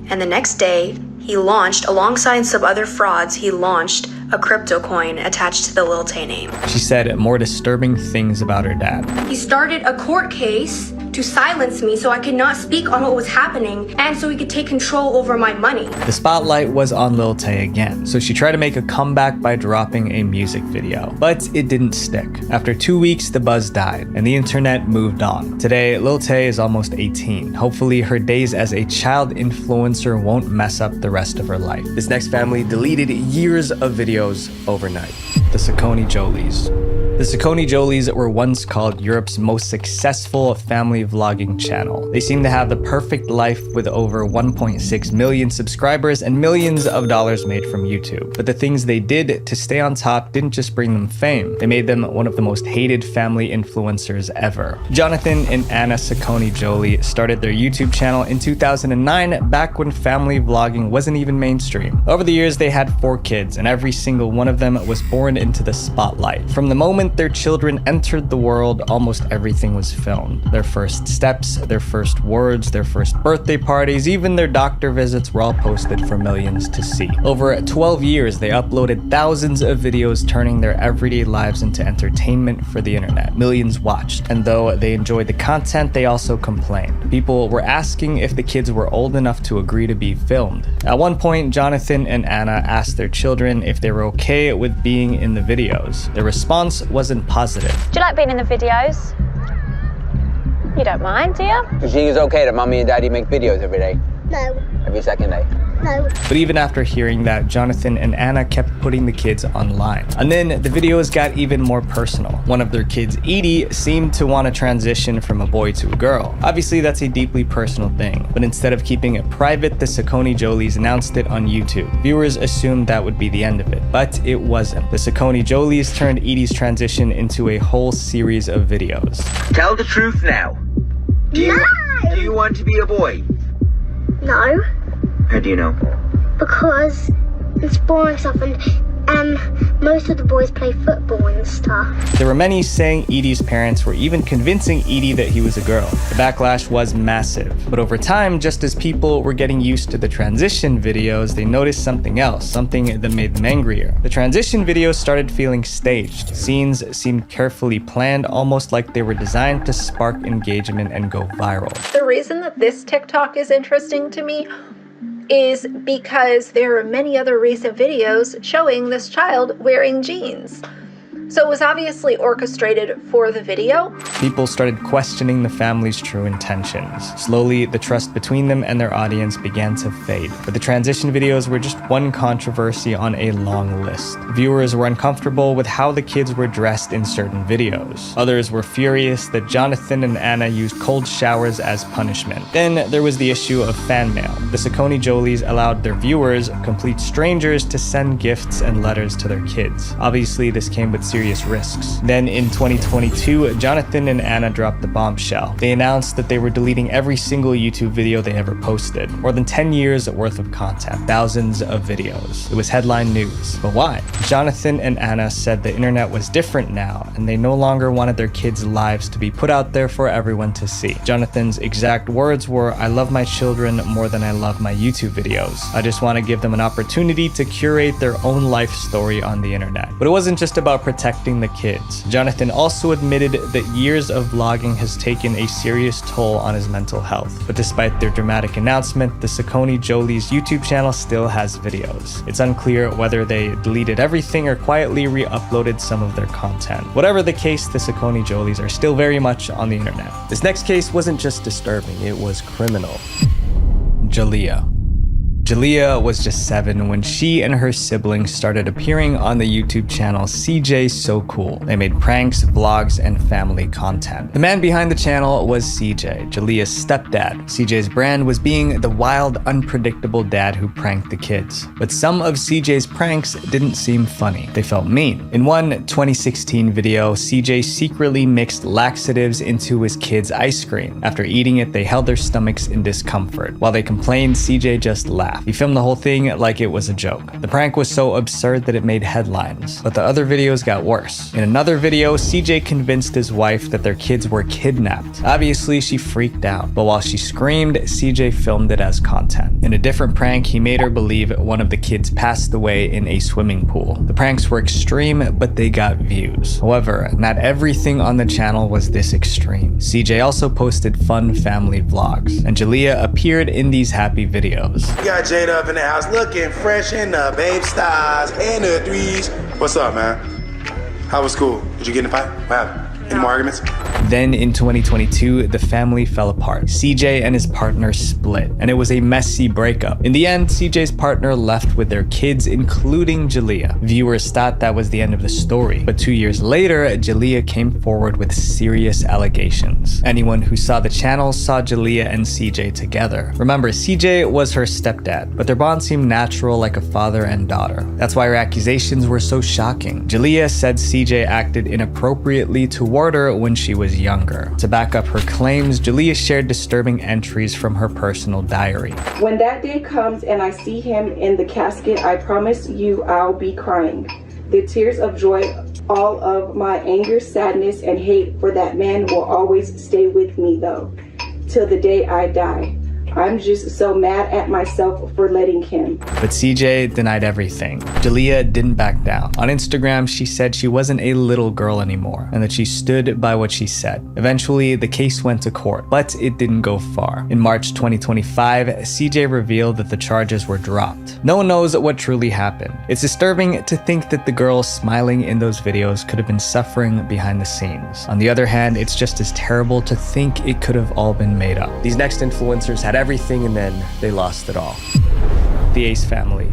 And the next day, he launched, alongside some other frauds, he launched a crypto coin attached to the Lil Tay name. She said more disturbing things about her dad. He started a court case to silence me so I could not speak on what was happening and so he could take control over my money. The spotlight was on Lil Tay again, so she tried to make a comeback by dropping a music video. But it didn't stick. After 2 weeks, the buzz died, and the internet moved on. Today, Lil Tay is almost 18. Hopefully, her days as a child influencer won't mess up the rest of her life. This next family deleted years of videos overnight. The Saccone Jolies. The Saccone Jolies were once called Europe's most successful family vlogging channel. They seem to have the perfect life with over 1.6 million subscribers and millions of dollars made from YouTube. But the things they did to stay on top didn't just bring them fame. They made them one of the most hated family influencers ever. Jonathan and Anna Saccone Jolie started their YouTube channel in 2009, back when family vlogging wasn't even mainstream. Over the years, they had 4 kids, and every single one of them was born into the spotlight. From the moment their children entered the world, almost everything was filmed. Their first steps, their first words, their first birthday parties, even their doctor visits were all posted for millions to see. Over 12 years, they uploaded thousands of videos, turning their everyday lives into entertainment for the internet. Millions watched, and though they enjoyed the content, they also complained. People were asking if the kids were old enough to agree to be filmed. At one point, Jonathan and Anna asked their children if they were okay with being in the videos. Their response wasn't positive. Do you like being in the videos? You don't mind, do you? You think it's okay that mommy and daddy make videos every day? No. Every second day? No. But even after hearing that, Jonathan and Anna kept putting the kids online. And then the videos got even more personal. One of their kids, Edie, seemed to want to transition from a boy to a girl. Obviously, that's a deeply personal thing, but instead of keeping it private, the Saccone Jolies announced it on YouTube. Viewers assumed that would be the end of it, but it wasn't. The Saccone Jolies turned Edie's transition into a whole series of videos. Tell the truth now. Do you want to be a boy? No. How do you know? Because it's boring stuff and most of the boys play football and stuff. There were many saying Edie's parents were even convincing Edie that he was a girl. The backlash was massive. But over time, just as people were getting used to the transition videos, they noticed something else, something that made them angrier. The transition videos started feeling staged. Scenes seemed carefully planned, almost like they were designed to spark engagement and go viral. The reason that this TikTok is interesting to me is because there are many other recent videos showing this child wearing jeans. So it was obviously orchestrated for the video. People started questioning the family's true intentions. Slowly, the trust between them and their audience began to fade. But the transition videos were just one controversy on a long list. Viewers were uncomfortable with how the kids were dressed in certain videos. Others were furious that Jonathan and Anna used cold showers as punishment. Then there was the issue of fan mail. The Saccone Jolies allowed their viewers, complete strangers, to send gifts and letters to their kids. Obviously, this came with serious risks. Then in 2022, Jonathan and Anna dropped the bombshell. They announced that they were deleting every single YouTube video they ever posted. More than 10 years worth of content, thousands of videos. It was headline news. But why? Jonathan and Anna said the internet was different now, and they no longer wanted their kids' lives to be put out there for everyone to see. Jonathan's exact words were, "I love my children more than I love my YouTube videos. I just want to give them an opportunity to curate their own life story on the internet." But it wasn't just about protecting the kids. Jonathan also admitted that years of vlogging has taken a serious toll on his mental health. But despite their dramatic announcement, the Saccone Jolies YouTube channel still has videos. It's unclear whether they deleted everything or quietly re-uploaded some of their content. Whatever the case, the Saccone Jolies are still very much on the internet. This next case wasn't just disturbing, it was criminal. Jalea. Jalea was just 7 when she and her siblings started appearing on the YouTube channel CJ So Cool. They made pranks, vlogs, and family content. The man behind the channel was CJ, Jalea's stepdad. CJ's brand was being the wild, unpredictable dad who pranked the kids. But some of CJ's pranks didn't seem funny. They felt mean. In one 2016 video, CJ secretly mixed laxatives into his kids' ice cream. After eating it, they held their stomachs in discomfort. While they complained, CJ just laughed. He filmed the whole thing like it was a joke. The prank was so absurd that it made headlines. But the other videos got worse. In another video, CJ convinced his wife that their kids were kidnapped. Obviously, she freaked out. But while she screamed, CJ filmed it as content. In a different prank, he made her believe one of the kids passed away in a swimming pool. The pranks were extreme, but they got views. However, not everything on the channel was this extreme. CJ also posted fun family vlogs, and Jalea appeared in these happy videos. We got Jade up in the house looking fresh in the babe stars and the threes. What's up, man? How was school? Did you get in a fight? What happened? Any more arguments? Then in 2022, the family fell apart. CJ and his partner split, and it was a messy breakup. In the end, CJ's partner left with their kids, including Jalea. Viewers thought that was the end of the story, but 2 years later, Jalea came forward with serious allegations. Anyone who saw the channel saw Jalea and CJ together. Remember, CJ was her stepdad, but their bond seemed natural, like a father and daughter. That's why her accusations were so shocking. Jalea said CJ acted inappropriately toward her when she was younger. To back up her claims, Jalea shared disturbing entries from her personal diary. When that day comes and I see him in the casket, I promise you I'll be crying. The tears of joy, all of my anger, sadness, and hate for that man will always stay with me though, till the day I die. I'm just so mad at myself for letting him. But CJ denied everything. Jalea didn't back down. On Instagram, she said she wasn't a little girl anymore and that she stood by what she said. Eventually, the case went to court, but it didn't go far. In March 2025, CJ revealed that the charges were dropped. No one knows what truly happened. It's disturbing to think that the girl smiling in those videos could have been suffering behind the scenes. On the other hand, it's just as terrible to think it could have all been made up. These next influencers had everything and then they lost it all. The Ace family.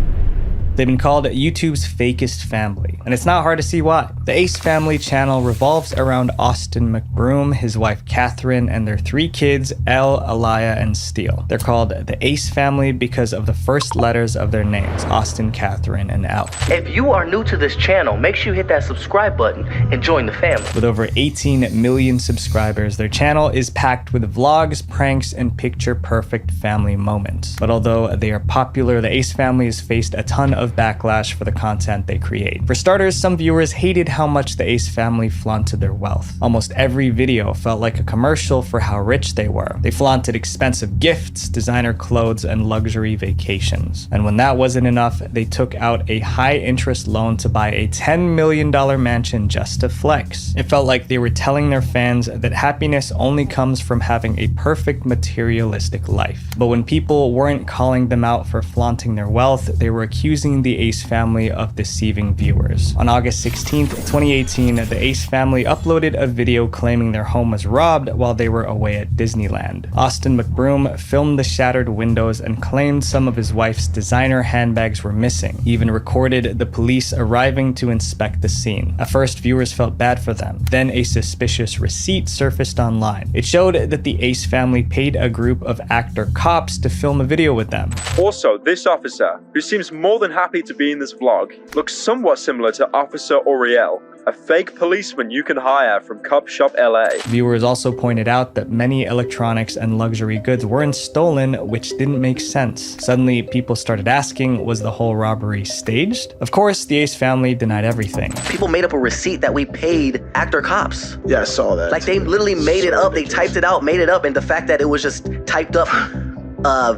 They've been called YouTube's fakest family, and it's not hard to see why. The Ace family channel revolves around Austin McBroom, his wife Catherine, and their 3 kids, Elle, Aliyah, and Steele. They're called the Ace family because of the first letters of their names, Austin, Catherine, and Elle. If you are new to this channel, make sure you hit that subscribe button and join the family. With over 18 million subscribers, their channel is packed with vlogs, pranks, and picture-perfect family moments. But although they are popular, the Ace family has faced a ton of backlash for the content they create. For starters, some viewers hated how much the Ace family flaunted their wealth. Almost every video felt like a commercial for how rich they were. They flaunted expensive gifts, designer clothes, and luxury vacations. And when that wasn't enough, they took out a high-interest loan to buy a $10 million mansion just to flex. It felt like they were telling their fans that happiness only comes from having a perfect materialistic life. But when people weren't calling them out for flaunting their wealth, they were accusing the Ace family of deceiving viewers. On August 16th, 2018, the Ace family uploaded a video claiming their home was robbed while they were away at Disneyland. Austin McBroom filmed the shattered windows and claimed some of his wife's designer handbags were missing. He even recorded the police arriving to inspect the scene. At first, viewers felt bad for them. Then a suspicious receipt surfaced online. It showed that the Ace family paid a group of actor cops to film a video with them. Also, this officer, who seems more than happy to be in this vlog, looks somewhat similar to Officer Auriel, a fake policeman you can hire from Cop Shop LA. Viewers also pointed out that many electronics and luxury goods weren't stolen, which didn't make sense. Suddenly, people started asking, was the whole robbery staged? Of course, the Ace family denied everything. People made up a receipt that we paid actor cops. Yeah, I saw that. Like, they literally made it up. They typed it out, made it up, and the fact that it was just typed up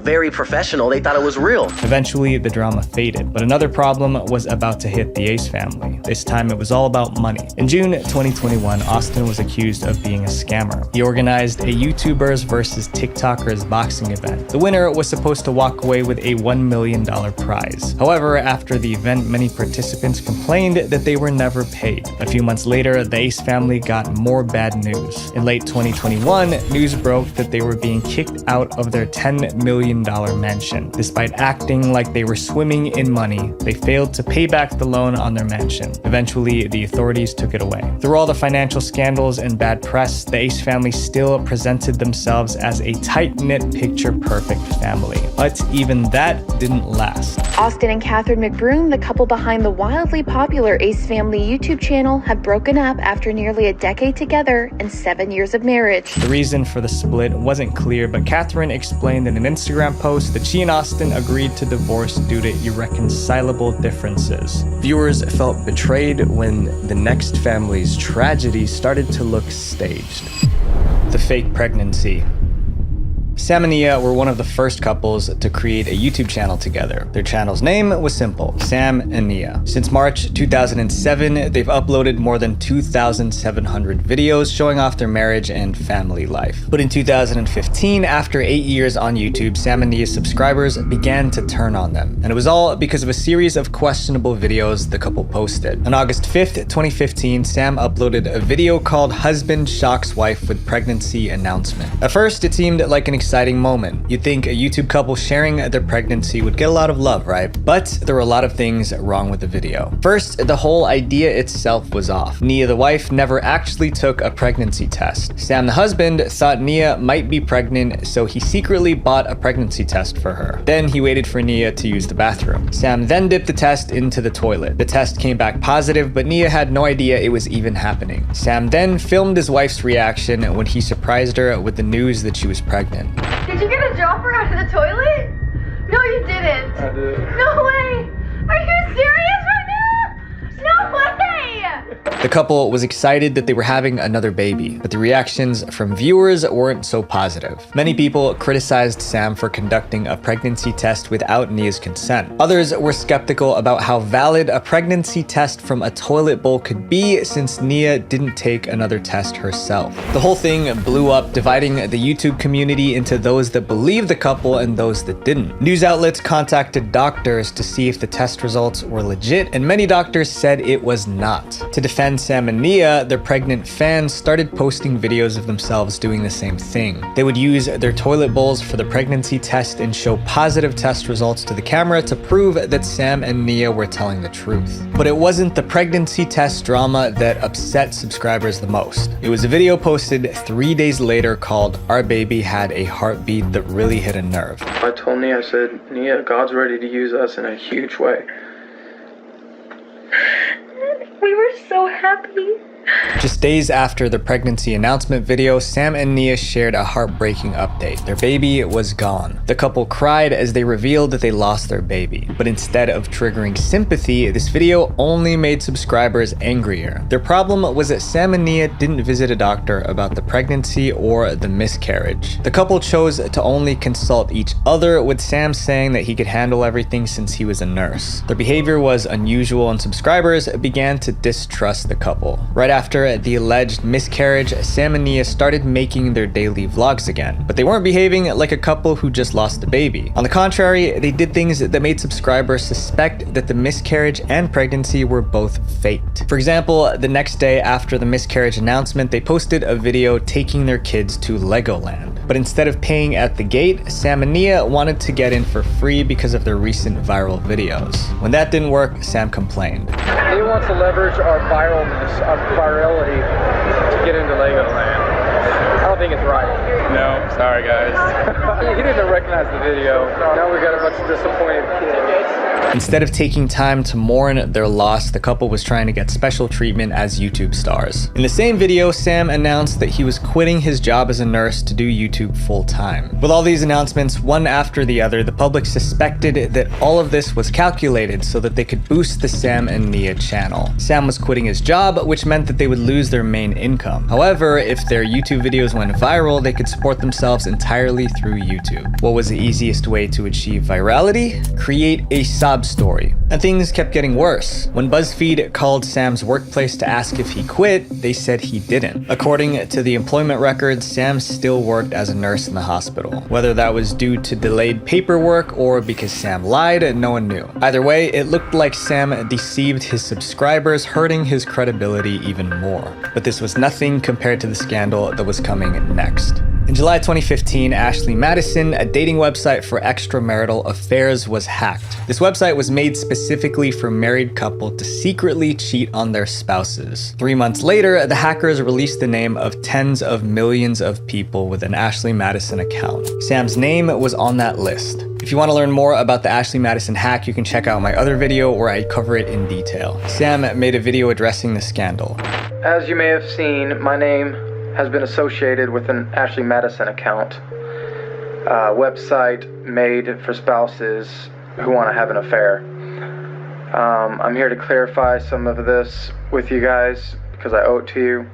very professional, they thought it was real. Eventually, the drama faded, but another problem was about to hit the Ace family. This time, it was all about money. In June 2021, Austin was accused of being a scammer. He organized a YouTubers versus TikTokers boxing event. The winner was supposed to walk away with a $1 million prize. However, after the event, many participants complained that they were never paid. A few months later, the Ace family got more bad news. In late 2021, news broke that they were being kicked out of their $10 million mansion. Despite acting like they were swimming in money, they failed to pay back the loan on their mansion. Eventually, the authorities took it away. Through all the financial scandals and bad press, the Ace family still presented themselves as a tight-knit, picture-perfect family. But even that didn't last. Austin and Catherine McBroom, the couple behind the wildly popular Ace Family YouTube channel, have broken up after nearly a decade together and 7 years of marriage. The reason for the split wasn't clear, but Catherine explained in an Instagram post that she and Austin agreed to divorce due to irreconcilable differences. Viewers felt betrayed when the next family's tragedy started to look staged. The fake pregnancy. Sam and Nia were one of the first couples to create a YouTube channel together. Their channel's name was simple, Sam and Nia. Since March 2007, they've uploaded more than 2,700 videos showing off their marriage and family life. But in 2015, after 8 years on YouTube, Sam and Nia's subscribers began to turn on them. And it was all because of a series of questionable videos the couple posted. On August 5th, 2015, Sam uploaded a video called Husband Shocks Wife with Pregnancy Announcement. At first, it seemed like an exciting moment. You'd think a YouTube couple sharing their pregnancy would get a lot of love, right? But there were a lot of things wrong with the video. First, the whole idea itself was off. Nia, the wife, never actually took a pregnancy test. Sam, the husband, thought Nia might be pregnant, so he secretly bought a pregnancy test for her. Then he waited for Nia to use the bathroom. Sam then dipped the test into the toilet. The test came back positive, but Nia had no idea it was even happening. Sam then filmed his wife's reaction when he surprised her with the news that she was pregnant. Did you get a dropper out of the toilet? No, you didn't. I did. No way. Are you serious right now? No way. The couple was excited that they were having another baby, but the reactions from viewers weren't so positive. Many people criticized Sam for conducting a pregnancy test without Nia's consent. Others were skeptical about how valid a pregnancy test from a toilet bowl could be since Nia didn't take another test herself. The whole thing blew up, dividing the YouTube community into those that believed the couple and those that didn't. News outlets contacted doctors to see if the test results were legit, and many doctors said it was not. To defend Sam and Nia, their pregnant fans started posting videos of themselves doing the same thing. They would use their toilet bowls for the pregnancy test and show positive test results to the camera to prove that Sam and Nia were telling the truth. But it wasn't the pregnancy test drama that upset subscribers the most. It was a video posted 3 days later called "Our Baby Had a Heartbeat That Really Hit a Nerve." I told Nia, I said, Nia, God's ready to use us in a huge way. We were so happy. Just days after the pregnancy announcement video, Sam and Nia shared a heartbreaking update. Their baby was gone. The couple cried as they revealed that they lost their baby. But instead of triggering sympathy, this video only made subscribers angrier. Their problem was that Sam and Nia didn't visit a doctor about the pregnancy or the miscarriage. The couple chose to only consult each other, with Sam saying that he could handle everything since he was a nurse. Their behavior was unusual and subscribers began to distrust the couple. Right after the alleged miscarriage, Sam and Nia started making their daily vlogs again, but they weren't behaving like a couple who just lost a baby. On the contrary, they did things that made subscribers suspect that the miscarriage and pregnancy were both faked. For example, the next day after the miscarriage announcement, they posted a video taking their kids to Legoland. But instead of paying at the gate, Sam and Nia wanted to get in for free because of their recent viral videos. When that didn't work, Sam complained. He wants to leverage our viralness, our virality, to get into Legoland. I don't think it's right. No, sorry guys. He didn't recognize the video. Now we got a bunch of disappointed kids. Instead of taking time to mourn their loss, the couple was trying to get special treatment as YouTube stars. In the same video, Sam announced that he was quitting his job as a nurse to do YouTube full-time. With all these announcements, one after the other, the public suspected that all of this was calculated so that they could boost the Sam and Nia channel. Sam was quitting his job, which meant that they would lose their main income. However, if their YouTube videos went viral, they could support themselves entirely through YouTube. What was the easiest way to achieve virality? Create a sob story. And things kept getting worse. When BuzzFeed called Sam's workplace to ask if he quit, they said he didn't. According to the employment records, Sam still worked as a nurse in the hospital. Whether that was due to delayed paperwork or because Sam lied, no one knew. Either way, it looked like Sam deceived his subscribers, hurting his credibility even more. But this was nothing compared to the scandal that was coming next. In July 2015, Ashley Madison, a dating website for extramarital affairs, was hacked. This website was made specifically for married couples to secretly cheat on their spouses. 3 months later, the hackers released the name of tens of millions of people with an Ashley Madison account. Sam's name was on that list. If you want to learn more about the Ashley Madison hack, you can check out my other video where I cover it in detail. Sam made a video addressing the scandal. As you may have seen, my name has been associated with an Ashley Madison account, a website made for spouses who want to have an affair. I'm here to clarify some of this with you guys because I owe it to you.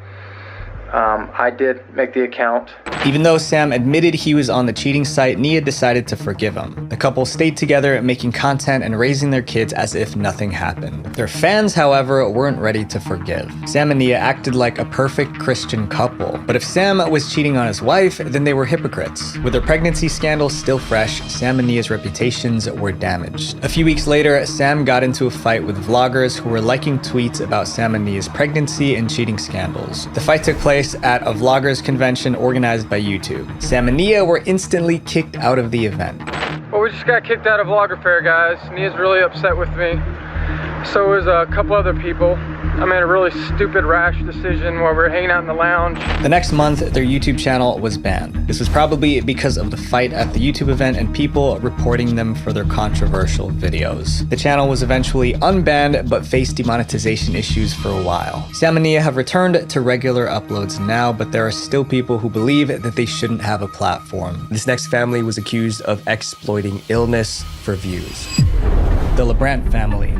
I did make the account. Even though Sam admitted he was on the cheating site, Nia decided to forgive him. The couple stayed together, making content and raising their kids as if nothing happened. Their fans, however, weren't ready to forgive. Sam and Nia acted like a perfect Christian couple, but if Sam was cheating on his wife, then they were hypocrites. With their pregnancy scandal still fresh, Sam and Nia's reputations were damaged. A few weeks later, Sam got into a fight with vloggers who were liking tweets about Sam and Nia's pregnancy and cheating scandals. The fight took place at a vloggers convention organized by YouTube. Sam and Nia were instantly kicked out of the event. Well, we just got kicked out of Vlogger Fair, guys. Nia's really upset with me. So is a couple other people. I made a really stupid, rash decision while we were hanging out in the lounge. The next month, their YouTube channel was banned. This was probably because of the fight at the YouTube event and people reporting them for their controversial videos. The channel was eventually unbanned, but faced demonetization issues for a while. Sam and Nia have returned to regular uploads now, but there are still people who believe that they shouldn't have a platform. This next family was accused of exploiting illness for views. The LeBrant family.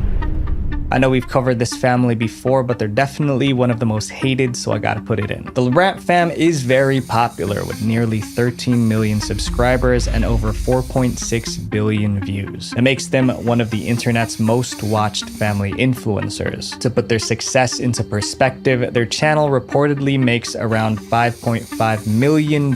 I know we've covered this family before, but they're definitely one of the most hated, so I gotta put it in. The LeBrant fam is very popular with nearly 13 million subscribers and over 4.6 billion views. It makes them one of the internet's most watched family influencers. To put their success into perspective, their channel reportedly makes around $5.5 million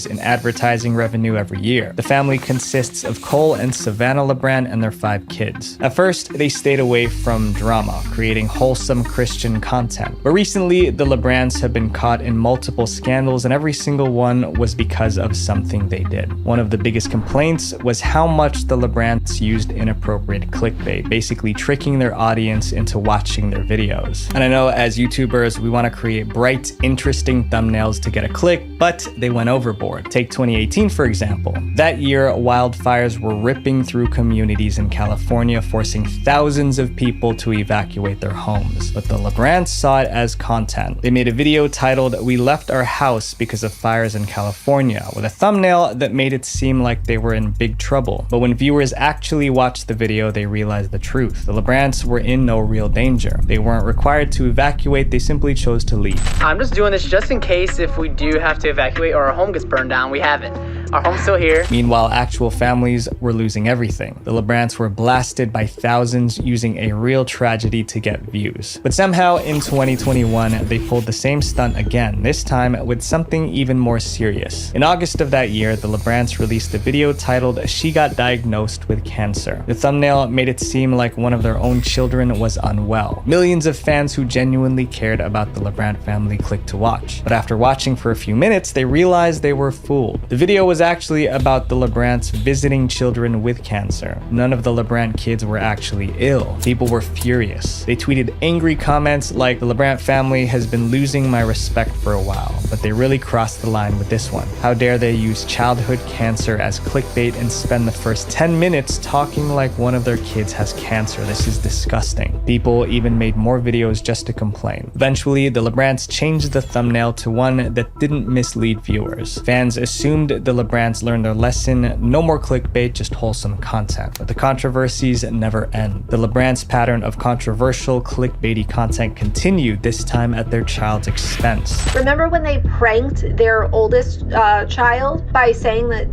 in advertising revenue every year. The family consists of Cole and Savannah LeBrant and their 5 kids. At first, they stayed away from drama, creating wholesome Christian content. But recently, the LeBrants have been caught in multiple scandals, and every single one was because of something they did. One of the biggest complaints was how much the LeBrants used inappropriate clickbait, basically tricking their audience into watching their videos. And I know as YouTubers, we want to create bright, interesting thumbnails to get a click, but they went overboard. Take 2018, for example. That year, wildfires were ripping through communities in California, forcing thousands of people to evacuate their homes. But the LeBrants saw it as content. They made a video titled, "We Left Our House Because of Fires in California," with a thumbnail that made it seem like they were in big trouble. But when viewers actually watched the video, they realized the truth. The LeBrants were in no real danger. They weren't required to evacuate, they simply chose to leave. I'm just doing this just in case if we do have to evacuate or our home gets burned down, we have it. Our home's still here. Meanwhile, actual families were losing everything. The LeBrants were blasted by thousands using a real tragedy to get views. But somehow in 2021, they pulled the same stunt again, this time with something even more serious. In August of that year, the LeBrants released a video titled, "She Got Diagnosed with Cancer." The thumbnail made it seem like one of their own children was unwell. Millions of fans who genuinely cared about the LeBrant family clicked to watch. But after watching for a few minutes, they realized they were fooled. The video was actually about the LeBrants visiting children with cancer. None of the LeBrant kids were actually ill. People were furious. They tweeted angry comments like, "The LeBrant family has been losing my respect for a while," but they really crossed the line with this one. How dare they use childhood cancer as clickbait and spend the first 10 minutes talking like one of their kids has cancer. This is disgusting. People even made more videos just to complain. Eventually, the LeBrants changed the thumbnail to one that didn't mislead viewers. Fans assumed the LeBrants learned their lesson, no more clickbait, just wholesome content. But the controversies never end. The LeBrants' pattern of controversial, clickbaity content continued, this time at their child's expense. Remember when they pranked their oldest child by saying that,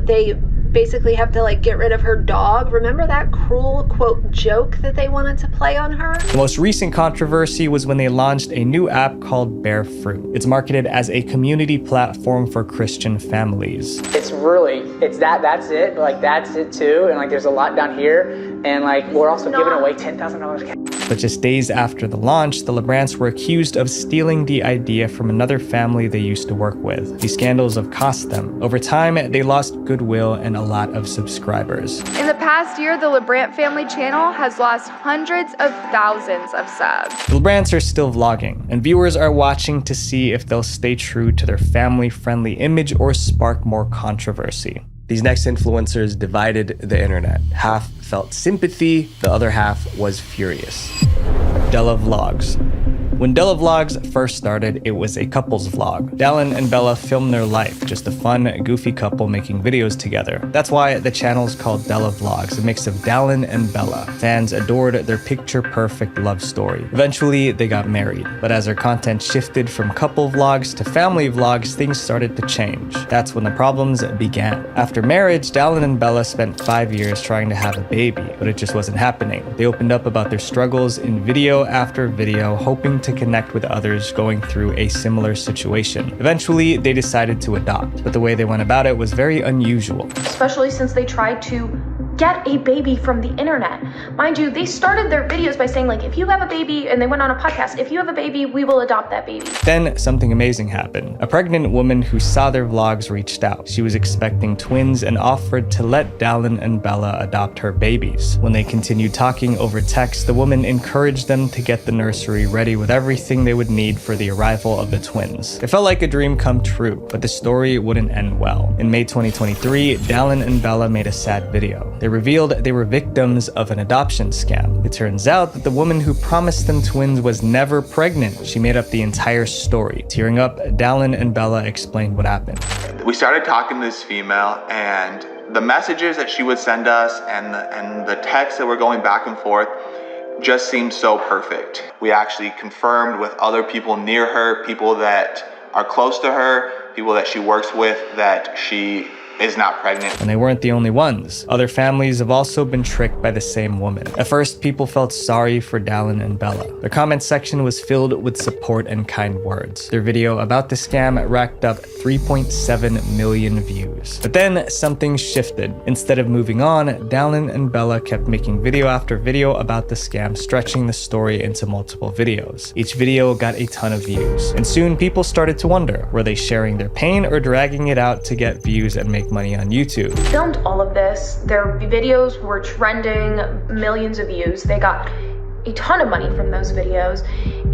they basically have to like get rid of her dog. Remember that cruel, quote, joke that they wanted to play on her? The most recent controversy was when they launched a new app called Bear Fruit. It's marketed as a community platform for Christian families. That's it, like that's it too, and like there's a lot down here, and like we're also giving away $10,000 cash. But just days after the launch, the LeBrants were accused of stealing the idea from another family they used to work with. These scandals have cost them. Over time, they lost goodwill and a lot of subscribers. In the past year, the LeBrant family channel has lost hundreds of thousands of subs. The LeBrants are still vlogging, and viewers are watching to see if they'll stay true to their family-friendly image or spark more controversy. These next influencers divided the internet. Half felt sympathy, the other half was furious. Della Vlogs. When Della Vlogs first started, it was a couples vlog. Dallin and Bella filmed their life, just a fun, goofy couple making videos together. That's why the channel's called Della Vlogs, a mix of Dallin and Bella. Fans adored their picture-perfect love story. Eventually, they got married, but as their content shifted from couple vlogs to family vlogs, things started to change. That's when the problems began. After marriage, Dallin and Bella spent 5 years trying to have a baby, but it just wasn't happening. They opened up about their struggles in video after video, hoping to connect with others going through a similar situation. Eventually, they decided to adopt, but the way they went about it was very unusual. Especially since they tried to get a baby from the internet. Mind you, they started their videos by saying like, if you have a baby, and they went on a podcast, if you have a baby, we will adopt that baby. Then something amazing happened. A pregnant woman who saw their vlogs reached out. She was expecting twins and offered to let Dallin and Bella adopt her babies. When they continued talking over text, the woman encouraged them to get the nursery ready with everything they would need for the arrival of the twins. It felt like a dream come true, but the story wouldn't end well. In May 2023, Dallin and Bella made a sad video. They revealed they were victims of an adoption scam. It turns out that the woman who promised them twins was never pregnant. She made up the entire story. Tearing up, Dallin and Bella explained what happened. We started talking to this female, and the messages that she would send us and the texts that were going back and forth just seemed so perfect. We actually confirmed with other people near her, people that are close to her, people that she works with, that she is not pregnant. And they weren't the only ones. Other families have also been tricked by the same woman. At first, people felt sorry for Dallin and Bella. Their comment section was filled with support and kind words. Their video about the scam racked up 3.7 million views. But then something shifted. Instead of moving on, Dallin and Bella kept making video after video about the scam, stretching the story into multiple videos. Each video got a ton of views. And soon people started to wonder, were they sharing their pain or dragging it out to get views and make money on YouTube? Filmed all of this. Their videos were trending, millions of views. They got a ton of money from those videos,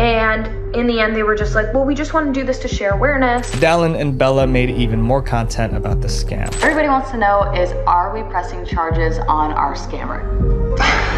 and in the end they were just like, well, we just want to do this to share awareness. Dallin and Bella made even more content about the scam. Everybody wants to know is, are we pressing charges on our scammer?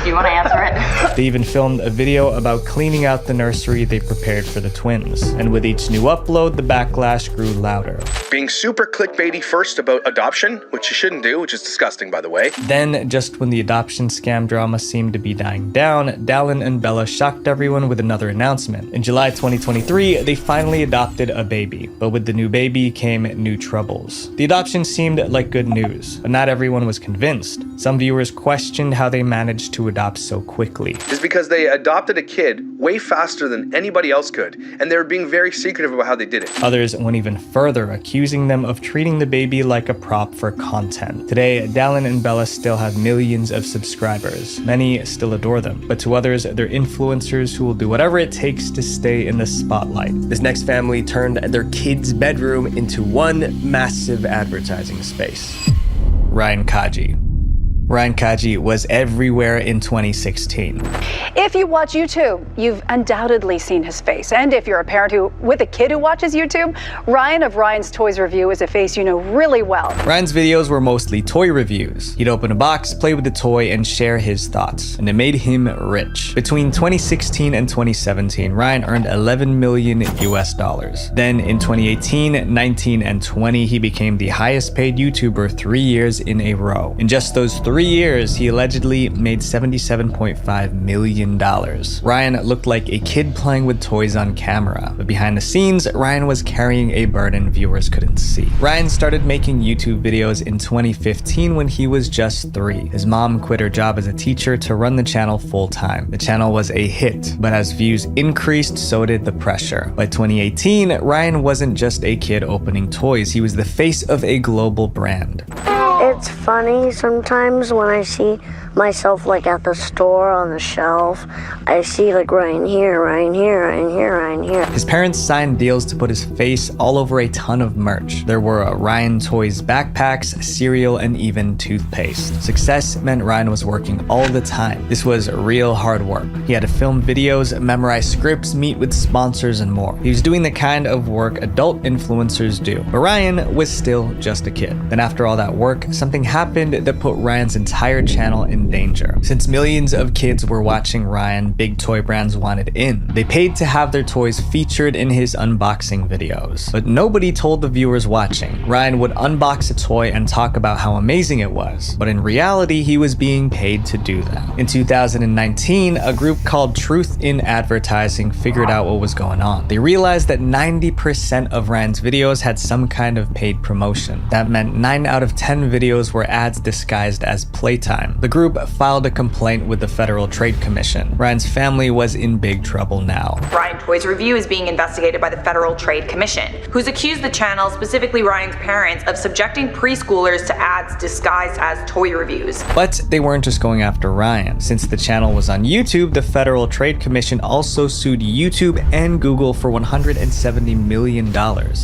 Do you want to answer it? They even filmed a video about cleaning out the nursery they prepared for the twins. And with each new upload, the backlash grew louder. Being super clickbaity first about adoption, which you shouldn't do, which is disgusting, by the way. Then, just when the adoption scam drama seemed to be dying down, Dallin and Bella shocked everyone with another announcement. In July 2023, they finally adopted a baby. But with the new baby came new troubles. The adoption seemed like good news, but not everyone was convinced. Some viewers questioned how they managed to adopt so quickly. Is because they adopted a kid way faster than anybody else could, and they were being very secretive about how they did it. Others went even further, accusing them of treating the baby like a prop for content. Today, Dallin and Bella still have millions of subscribers. Many still adore them, but to others, they're influencers who will do whatever it takes to stay in the spotlight. This next family turned their kid's bedroom into one massive advertising space. Ryan Kaji. Ryan Kaji was everywhere in 2016. If you watch YouTube, you've undoubtedly seen his face. And if you're a parent with a kid who watches YouTube, Ryan of Ryan's Toys Review is a face you know really well. Ryan's videos were mostly toy reviews. He'd open a box, play with the toy, and share his thoughts. And it made him rich. Between 2016 and 2017, Ryan earned $11 million US. Then in 2018, 19, and 20, he became the highest paid YouTuber 3 years in a row. In just those 3 3 years, he allegedly made $77.5 million. Ryan looked like a kid playing with toys on camera, but behind the scenes, Ryan was carrying a burden viewers couldn't see. Ryan started making YouTube videos in 2015 when he was just 3. His mom quit her job as a teacher to run the channel full-time. The channel was a hit, but as views increased, so did the pressure. By 2018, Ryan wasn't just a kid opening toys, he was the face of a global brand. It's funny sometimes when I see myself like at the store on the shelf. I see like Ryan here, Ryan here, Ryan here, Ryan here. His parents signed deals to put his face all over a ton of merch. There were Ryan Toys backpacks, cereal, and even toothpaste. Success meant Ryan was working all the time. This was real hard work. He had to film videos, memorize scripts, meet with sponsors, and more. He was doing the kind of work adult influencers do. But Ryan was still just a kid. Then after all that work, something happened that put Ryan's entire channel in danger. Since millions of kids were watching Ryan, big toy brands wanted in. They paid to have their toys featured in his unboxing videos. But nobody told the viewers watching. Ryan would unbox a toy and talk about how amazing it was. But in reality, he was being paid to do that. In 2019, a group called Truth in Advertising figured out what was going on. They realized that 90% of Ryan's videos had some kind of paid promotion. That meant 9 out of 10 videos were ads disguised as playtime. The group filed a complaint with the Federal Trade Commission. Ryan's family was in big trouble now. Ryan Toys Review is being investigated by the Federal Trade Commission, who's accused the channel, specifically Ryan's parents, of subjecting preschoolers to ads disguised as toy reviews. But they weren't just going after Ryan. Since the channel was on YouTube, the Federal Trade Commission also sued YouTube and Google for $170 million.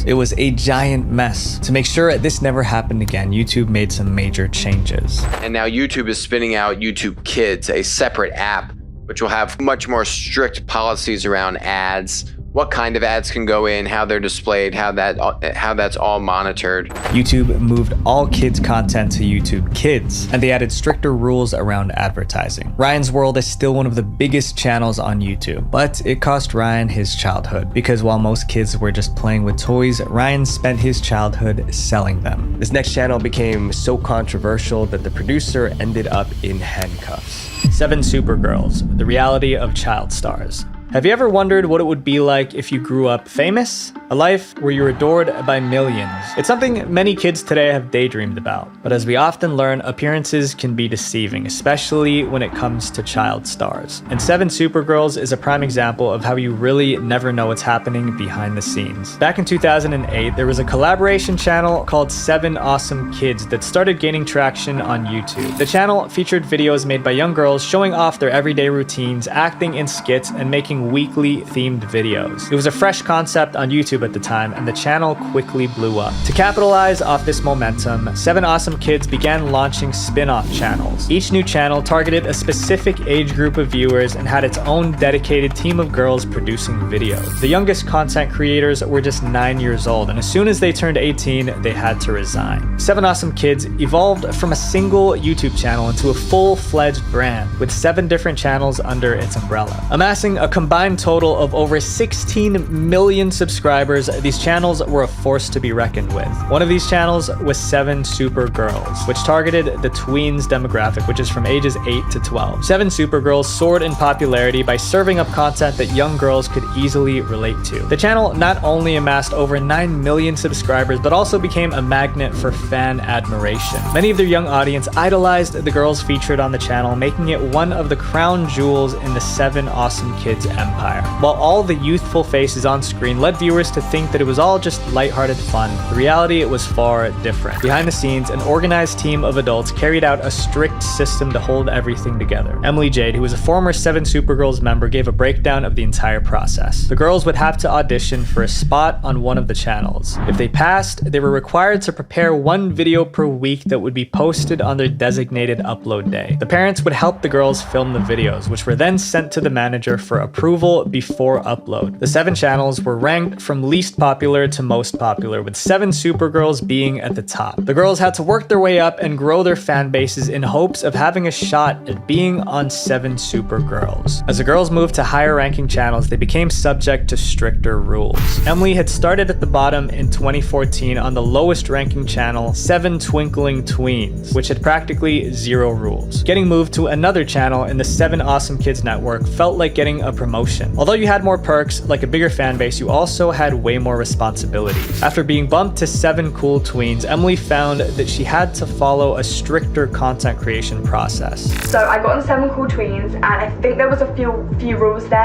It was a giant mess. To make sure this never happened again, YouTube made some major changes. And now YouTube is spinning out YouTube Kids, a separate app, which will have much more strict policies around ads, what kind of ads can go in, how they're displayed, how that's all monitored. YouTube moved all kids content to YouTube Kids, and they added stricter rules around advertising. Ryan's World is still one of the biggest channels on YouTube, but it cost Ryan his childhood, because while most kids were just playing with toys, Ryan spent his childhood selling them. This next channel became so controversial that the producer ended up in handcuffs. 7 Supergirls, the reality of child stars. Have you ever wondered what it would be like if you grew up famous? A life where you're adored by millions. It's something many kids today have daydreamed about. But as we often learn, appearances can be deceiving, especially when it comes to child stars. And 7 Supergirls is a prime example of how you really never know what's happening behind the scenes. Back in 2008, there was a collaboration channel called 7 Awesome Kids that started gaining traction on YouTube. The channel featured videos made by young girls showing off their everyday routines, acting in skits, and making weekly themed videos. It was a fresh concept on YouTube at the time, and the channel quickly blew up. To capitalize off this momentum, 7 Awesome Kids began launching spin-off channels. Each new channel targeted a specific age group of viewers and had its own dedicated team of girls producing videos. The youngest content creators were just 9 years old, and as soon as they turned 18, they had to resign. 7 Awesome Kids evolved from a single YouTube channel into a full-fledged brand with 7 different channels under its umbrella. Amassing a combined total of over 16 million subscribers, these channels were a force to be reckoned with. One of these channels was 7 Supergirls, which targeted the tweens demographic, which is from ages 8 to 12. 7 Supergirls soared in popularity by serving up content that young girls could easily relate to. The channel not only amassed over 9 million subscribers, but also became a magnet for fan admiration. Many of their young audience idolized the girls featured on the channel, making it one of the crown jewels in the 7 Awesome Kids empire. While all the youthful faces on screen led viewers to think that it was all just lighthearted fun, the reality it was far different. Behind the scenes, an organized team of adults carried out a strict system to hold everything together. Emily Jade, who was a former 7 Supergirls member, gave a breakdown of the entire process. The girls would have to audition for a spot on one of the channels. If they passed, they were required to prepare 1 video per week that would be posted on their designated upload day. The parents would help the girls film the videos, which were then sent to the manager for approval. approval before upload. The 7 channels were ranked from least popular to most popular, with 7 Supergirls being at the top. The girls had to work their way up and grow their fan bases in hopes of having a shot at being on 7 Supergirls. As the girls moved to higher ranking channels, they became subject to stricter rules. Emily had started at the bottom in 2014 on the lowest ranking channel, 7 Twinkling Tweens, which had practically 0 rules. Getting moved to another channel in the 7 Awesome Kids network felt like getting a promotion. Although you had more perks, like a bigger fan base, you also had way more responsibilities. After being bumped to 7 Cool Tweens, Emily found that she had to follow a stricter content creation process. So I got on 7 Cool Tweens, and I think there was a few rules there.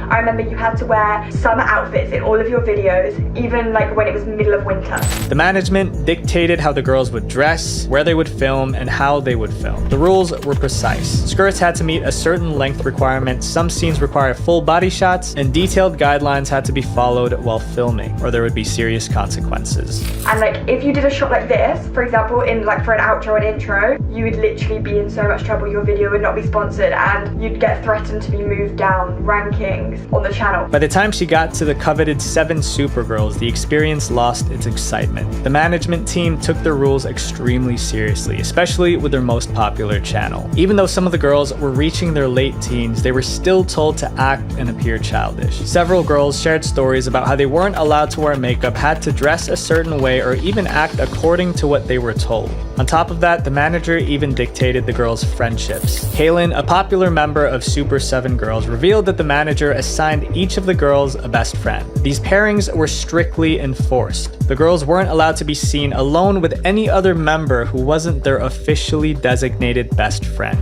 I remember you had to wear summer outfits in all of your videos, even like when it was middle of winter. The management dictated how the girls would dress, where they would film, and how they would film. The rules were precise. Skirts had to meet a certain length requirement, some scenes required full body shots, and detailed guidelines had to be followed while filming, or there would be serious consequences. And like if you did a shot like this, for example, in like for an outro and intro, you would literally be in so much trouble. Your video would not be sponsored, and you'd get threatened to be moved down rankings on the channel. By the time she got to the coveted 7 Supergirls, the experience lost its excitement. The management team took their rules extremely seriously, especially with their most popular channel. Even though some of the girls were reaching their late teens, they were still told to act and appear childish. Several girls shared stories about how they weren't allowed to wear makeup, had to dress a certain way, or even act according to what they were told. On top of that, the manager even dictated the girls' friendships. Kaylin, a popular member of Super 7 Girls, revealed that the manager assigned each of the girls a best friend. These pairings were strictly enforced. The girls weren't allowed to be seen alone with any other member who wasn't their officially designated best friend.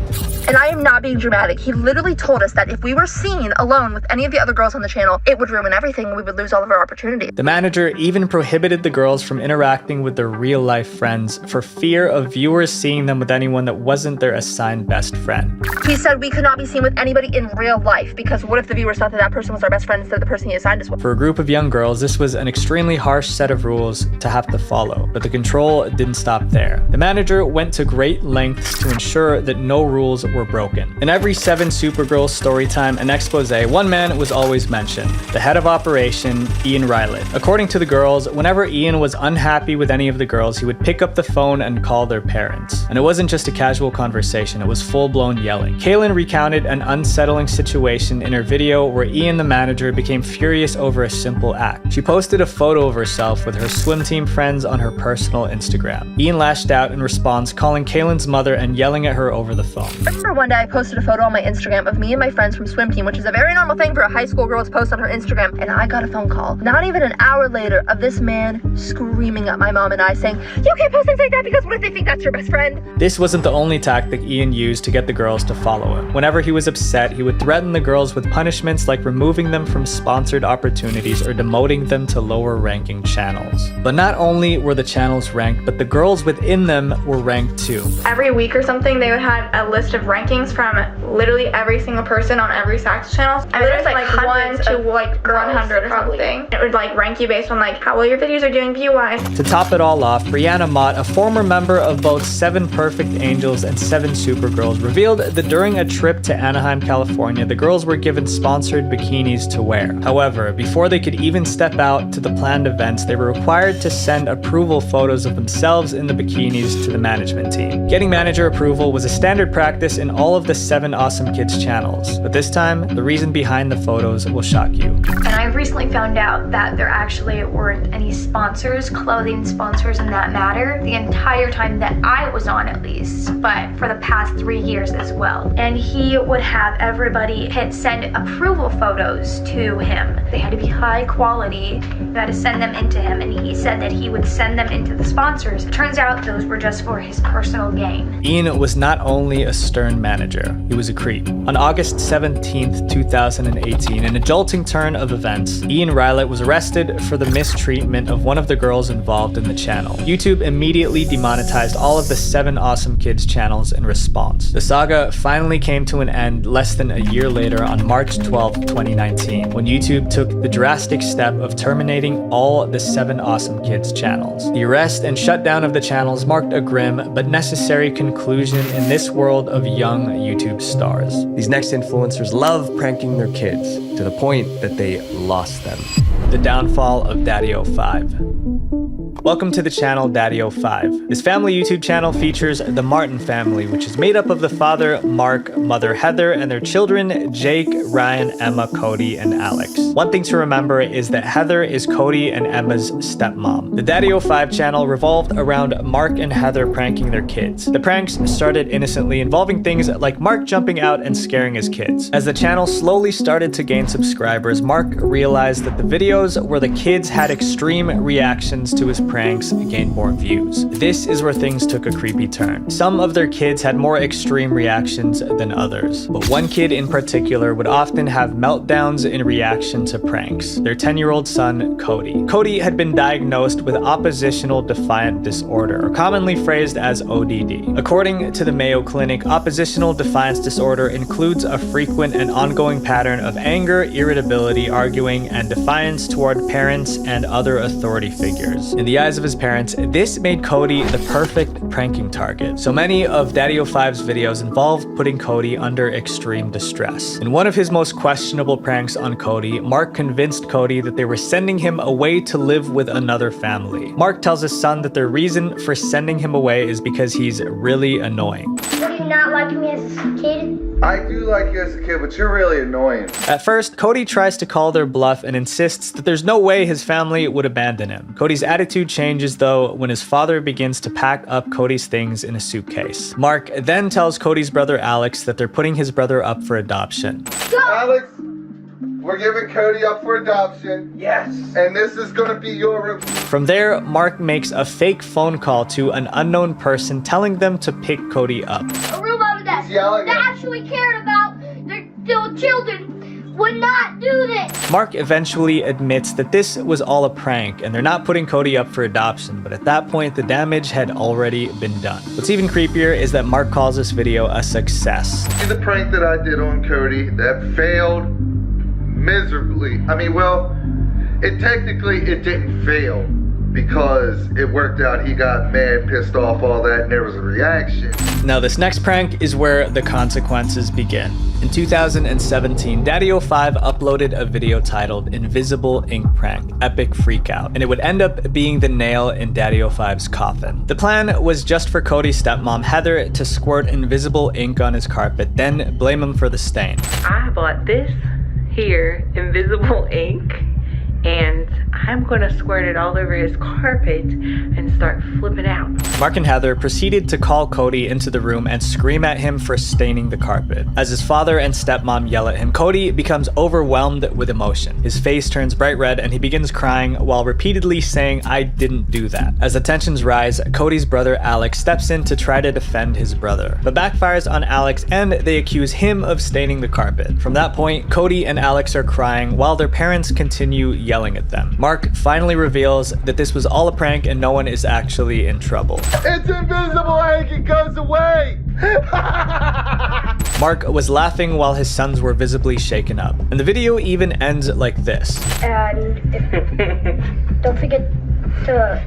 And I am not being dramatic. He literally told us that if we were seen alone with any of the other girls on the channel, it would ruin everything and we would lose all of our opportunities. The manager even prohibited the girls from interacting with their real-life friends for fear of viewers seeing them with anyone that wasn't their assigned best friend. He said we could not be seen with anybody in real life, because what if the viewers thought that that person was our best friend instead of the person he assigned us with? For a group of young girls, this was an extremely harsh set of rules to have to follow, but the control didn't stop there. The manager went to great lengths to ensure that no rules were broken. In every 7 Supergirls storytime and expose, one man was always mentioned: the head of operation, Ian Rylett. According to the girls, whenever Ian was unhappy with any of the girls, he would pick up the phone and call their parents. And it wasn't just a casual conversation, it was full-blown yelling. Kaylin recounted an unsettling situation in her video where Ian, the manager, became furious over a simple act. She posted a photo of herself with her swim team friends on her personal Instagram. Ian lashed out in response, calling Kaylin's mother and yelling at her over the phone. I remember one day I posted a photo on my Instagram of me and my friends from swim team, which is a very normal thing for a high school girl to post on her Instagram, and I got a phone call, not even an hour later, of this man screaming at my mom and I saying, "You can't post things like that because what if they think that's your best friend?" This wasn't the only tactic Ian used to get the girls to follow him. Whenever he was upset, he would threaten the girls with punishments like removing them from sponsored opportunities or demoting them to lower ranking channels. But not only were the channels ranked, but the girls within them were ranked too. Every week or something, they would have a list of rankings from literally every single person on every Sax channel. I mean, there's like 1 to like 100 or something. It would like rank you based on like how well your videos are doing view-wise. To top it all off, Brianna Mott, a former member of both 7 Perfect Angels and 7 Supergirls, revealed that during a trip to Anaheim, California, the girls were given sponsored bikinis to wear. However, before they could even step out to the planned events, they were required to send approval photos of themselves in the bikinis to the management team. Getting manager approval was a standard practice in all of the 7 Awesome Kids channels, but this time, the reason behind the photos will shock you. And I recently found out that there actually weren't any sponsors, clothing sponsors in that matter, the entire time that I was on at least, but for the past 3 years as well. And he would have everybody send approval photos to him. They had to be high quality. You had to send them into him, and he said that he would send them into the sponsors. It turns out those were just for his personal gain. Ian was not only a stern manager, he was a creep. On August 17th, 2018, in a jolting turn of events, Ian Rylett was arrested for the mistreatment of one of the girls involved in the channel. YouTube immediately demonetized all of the 7 Awesome Kids channels in response. The saga finally came to an end less than a year later on March 12, 2019, when YouTube took the drastic step of terminating all the 7 Awesome Kids channels. The arrest and shutdown of the channels marked a grim but necessary conclusion in this world of young YouTube stars. These next influencers love pranking pranking their kids to the point that they lost them. The downfall of Daddy05. Welcome to the channel Daddy05. This family YouTube channel features the Martin family, which is made up of the father, Mark, mother, Heather, and their children, Jake, Ryan, Emma, Cody, and Alex. One thing to remember is that Heather is Cody and Emma's stepmom. The Daddy05 channel revolved around Mark and Heather pranking their kids. The pranks started innocently, involving things like Mark jumping out and scaring his kids. As the channel slowly started to gain subscribers, Mark realized that the videos where the kids had extreme reactions to his pranks gained more views. This is where things took a creepy turn. Some of their kids had more extreme reactions than others, but one kid in particular would often have meltdowns in reaction to pranks. Their 10-year-old son, Cody. Cody had been diagnosed with oppositional defiant disorder, or commonly phrased as ODD. According to the Mayo Clinic, oppositional defiance disorder includes a frequent and ongoing pattern of anger, irritability, arguing, and defiance toward parents and other authority figures. In the eyes of his parents, this made Cody the perfect pranking target. So many of Daddy05's videos involved putting Cody under extreme distress. In one of his most questionable pranks on Cody, Mark convinced Cody that they were sending him away to live with another family. Mark tells his son that their reason for sending him away is because he's really annoying. Do you not like me as a kid? I do like you as a kid, but you're really annoying. At first, Cody tries to call their bluff and insists that there's no way his family would abandon him. Cody's attitude changes though when his father begins to pack up Cody's things in a suitcase. Mark then tells Cody's brother Alex that they're putting his brother up for adoption. Alex, we're giving Cody up for adoption. Yes. And this is gonna be your room. From there, Mark makes a fake phone call to an unknown person telling them to pick Cody up. A room over that actually cared about their children would not do this. Mark eventually admits that this was all a prank and they're not putting Cody up for adoption, but at that point the damage had already been done. What's even creepier is that Mark calls this video a success. See the prank that I did on Cody that failed miserably. I mean, well, it didn't fail because it worked out. He got mad, pissed off, all that, and there was a reaction. Now this next prank is where the consequences begin. In 2017, Daddy05 uploaded a video titled Invisible Ink Prank, Epic Freakout, and it would end up being the nail in Daddy05's coffin. The plan was just for Cody's stepmom, Heather, to squirt invisible ink on his carpet, then blame him for the stain. I bought this here, invisible ink, and I'm gonna squirt it all over his carpet and start flipping out. Mark and Heather proceeded to call Cody into the room and scream at him for staining the carpet. As his father and stepmom yell at him, Cody becomes overwhelmed with emotion. His face turns bright red and he begins crying while repeatedly saying, "I didn't do that." As the tensions rise, Cody's brother Alex steps in to try to defend his brother, but backfires on Alex and they accuse him of staining the carpet. From that point, Cody and Alex are crying while their parents continue yelling at them. Mark finally reveals that this was all a prank and no one is actually in trouble. It's invisible ink, it goes away! Mark was laughing while his sons were visibly shaken up. And the video even ends like this. And don't forget to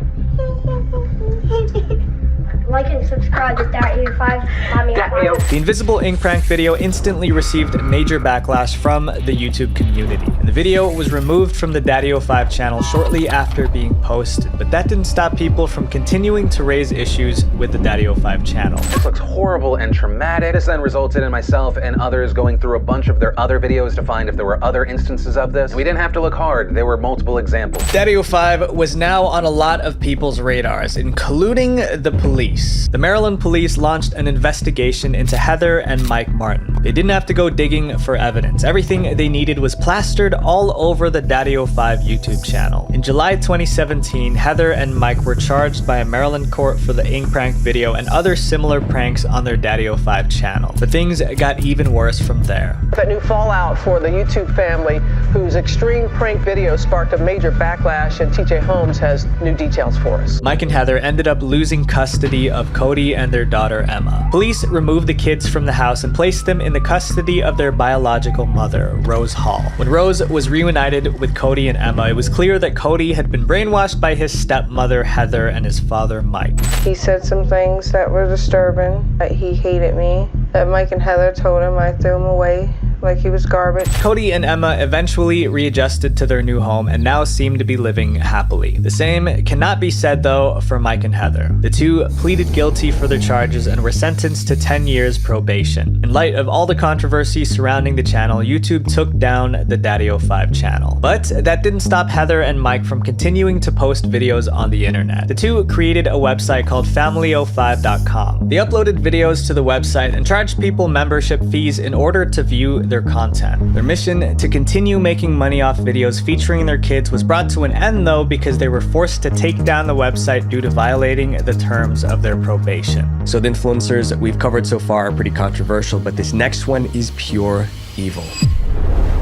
like and subscribe to Daddy05. The invisible ink prank video instantly received major backlash from the YouTube community. And the video was removed from the Daddy05 channel shortly after being posted, but that didn't stop people from continuing to raise issues with the Daddy05 channel. This looks horrible and traumatic. This then resulted in myself and others going through a bunch of their other videos to find if there were other instances of this. And we didn't have to look hard. There were multiple examples. Daddy05 was now on a lot of people's radars, including the police. The Maryland police launched an investigation into Heather and Mike Martin. They didn't have to go digging for evidence. Everything they needed was plastered all over the Daddy05 YouTube channel. In July 2017, Heather and Mike were charged by a Maryland court for the ink prank video and other similar pranks on their Daddy05 channel. But things got even worse from there. That new fallout for the YouTube family, whose extreme prank video sparked a major backlash, and TJ Holmes has new details for us. Mike and Heather ended up losing custody of Cody and their daughter Emma. Police removed the kids from the house and placed them in the custody of their biological mother, Rose Hall. When Rose was reunited with Cody and Emma, it was clear that Cody had been brainwashed by his stepmother Heather and his father Mike. He said some things that were disturbing, that he hated me, that Mike and Heather told him I threw him away like he was garbage. Cody and Emma eventually readjusted to their new home and now seem to be living happily. The same cannot be said though for Mike and Heather. The two pleaded guilty for their charges and were sentenced to 10 years probation. In light of all the controversy surrounding the channel, YouTube took down the Daddy05 channel. But that didn't stop Heather and Mike from continuing to post videos on the internet. The two created a website called family05.com. They uploaded videos to the website and charged people membership fees in order to view their content. Their mission to continue making money off videos featuring their kids was brought to an end though because they were forced to take down the website due to violating the terms of their probation. So the influencers we've covered so far are pretty controversial, but this next one is pure evil.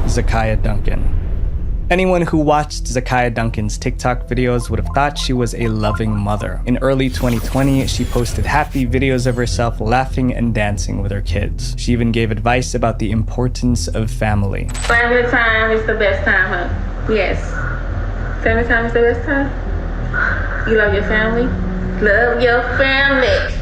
Zakiya Duncan. Anyone who watched Zakiya Duncan's TikTok videos would have thought she was a loving mother. In early 2020, she posted happy videos of herself laughing and dancing with her kids. She even gave advice about the importance of family. Family time is the best time, huh? Yes. Family time is the best time? You love your family? Love your family.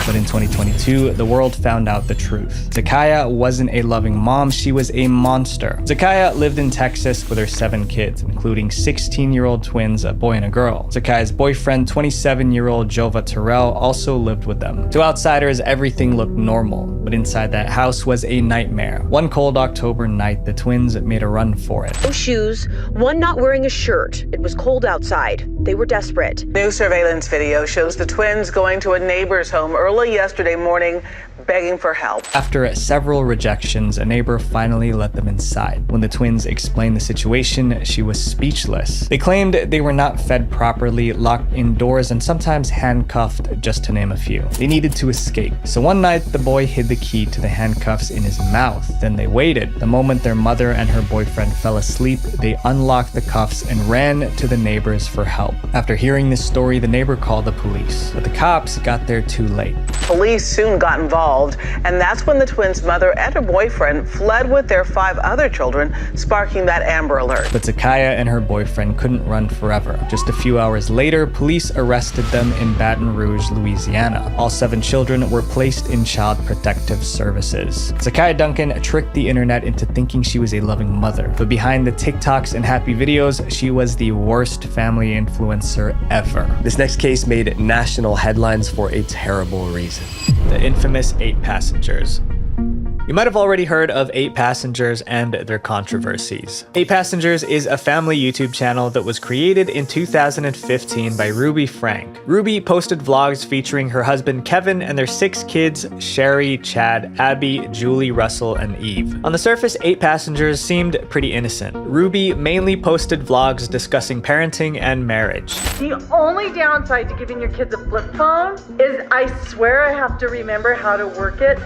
But in 2022, the world found out the truth. Zakiya wasn't a loving mom, she was a monster. Zakiya lived in Texas with her 7 kids, including 16-year-old twins, a boy and a girl. Zakiya's boyfriend, 27-year-old Jova Terrell, also lived with them. To outsiders, everything looked normal, but inside that house was a nightmare. One cold October night, the twins made a run for it. No shoes, one not wearing a shirt. It was cold outside. They were desperate. New surveillance video shows the twins going to a neighbor's home early yesterday morning, begging for help. After several rejections, a neighbor finally let them inside. When the twins explained the situation, she was speechless. They claimed they were not fed properly, locked indoors, and sometimes handcuffed, just to name a few. They needed to escape. So one night, the boy hid the key to the handcuffs in his mouth. Then they waited. The moment their mother and her boyfriend fell asleep, they unlocked the cuffs and ran to the neighbors for help. After hearing this story, the neighbor called the police, but the cops got there too late. Police soon got involved, and that's when the twins' mother and her boyfriend fled with their 5 other children, sparking that Amber Alert. But Zakiya and her boyfriend couldn't run forever. Just a few hours later, police arrested them in Baton Rouge, Louisiana. All 7 children were placed in Child Protective Services. Zakiya Duncan tricked the internet into thinking she was a loving mother, but behind the TikToks and happy videos, she was the worst family influencer ever. This next case made national headlines for a terrible reason. The infamous 8 passengers. You might have already heard of 8 Passengers and their controversies. 8 Passengers is a family YouTube channel that was created in 2015 by Ruby Frank. Ruby posted vlogs featuring her husband Kevin and their 6 kids, Sherry, Chad, Abby, Julie, Russell, and Eve. On the surface, 8 Passengers seemed pretty innocent. Ruby mainly posted vlogs discussing parenting and marriage. The only downside to giving your kids a flip phone is I swear I have to remember how to work it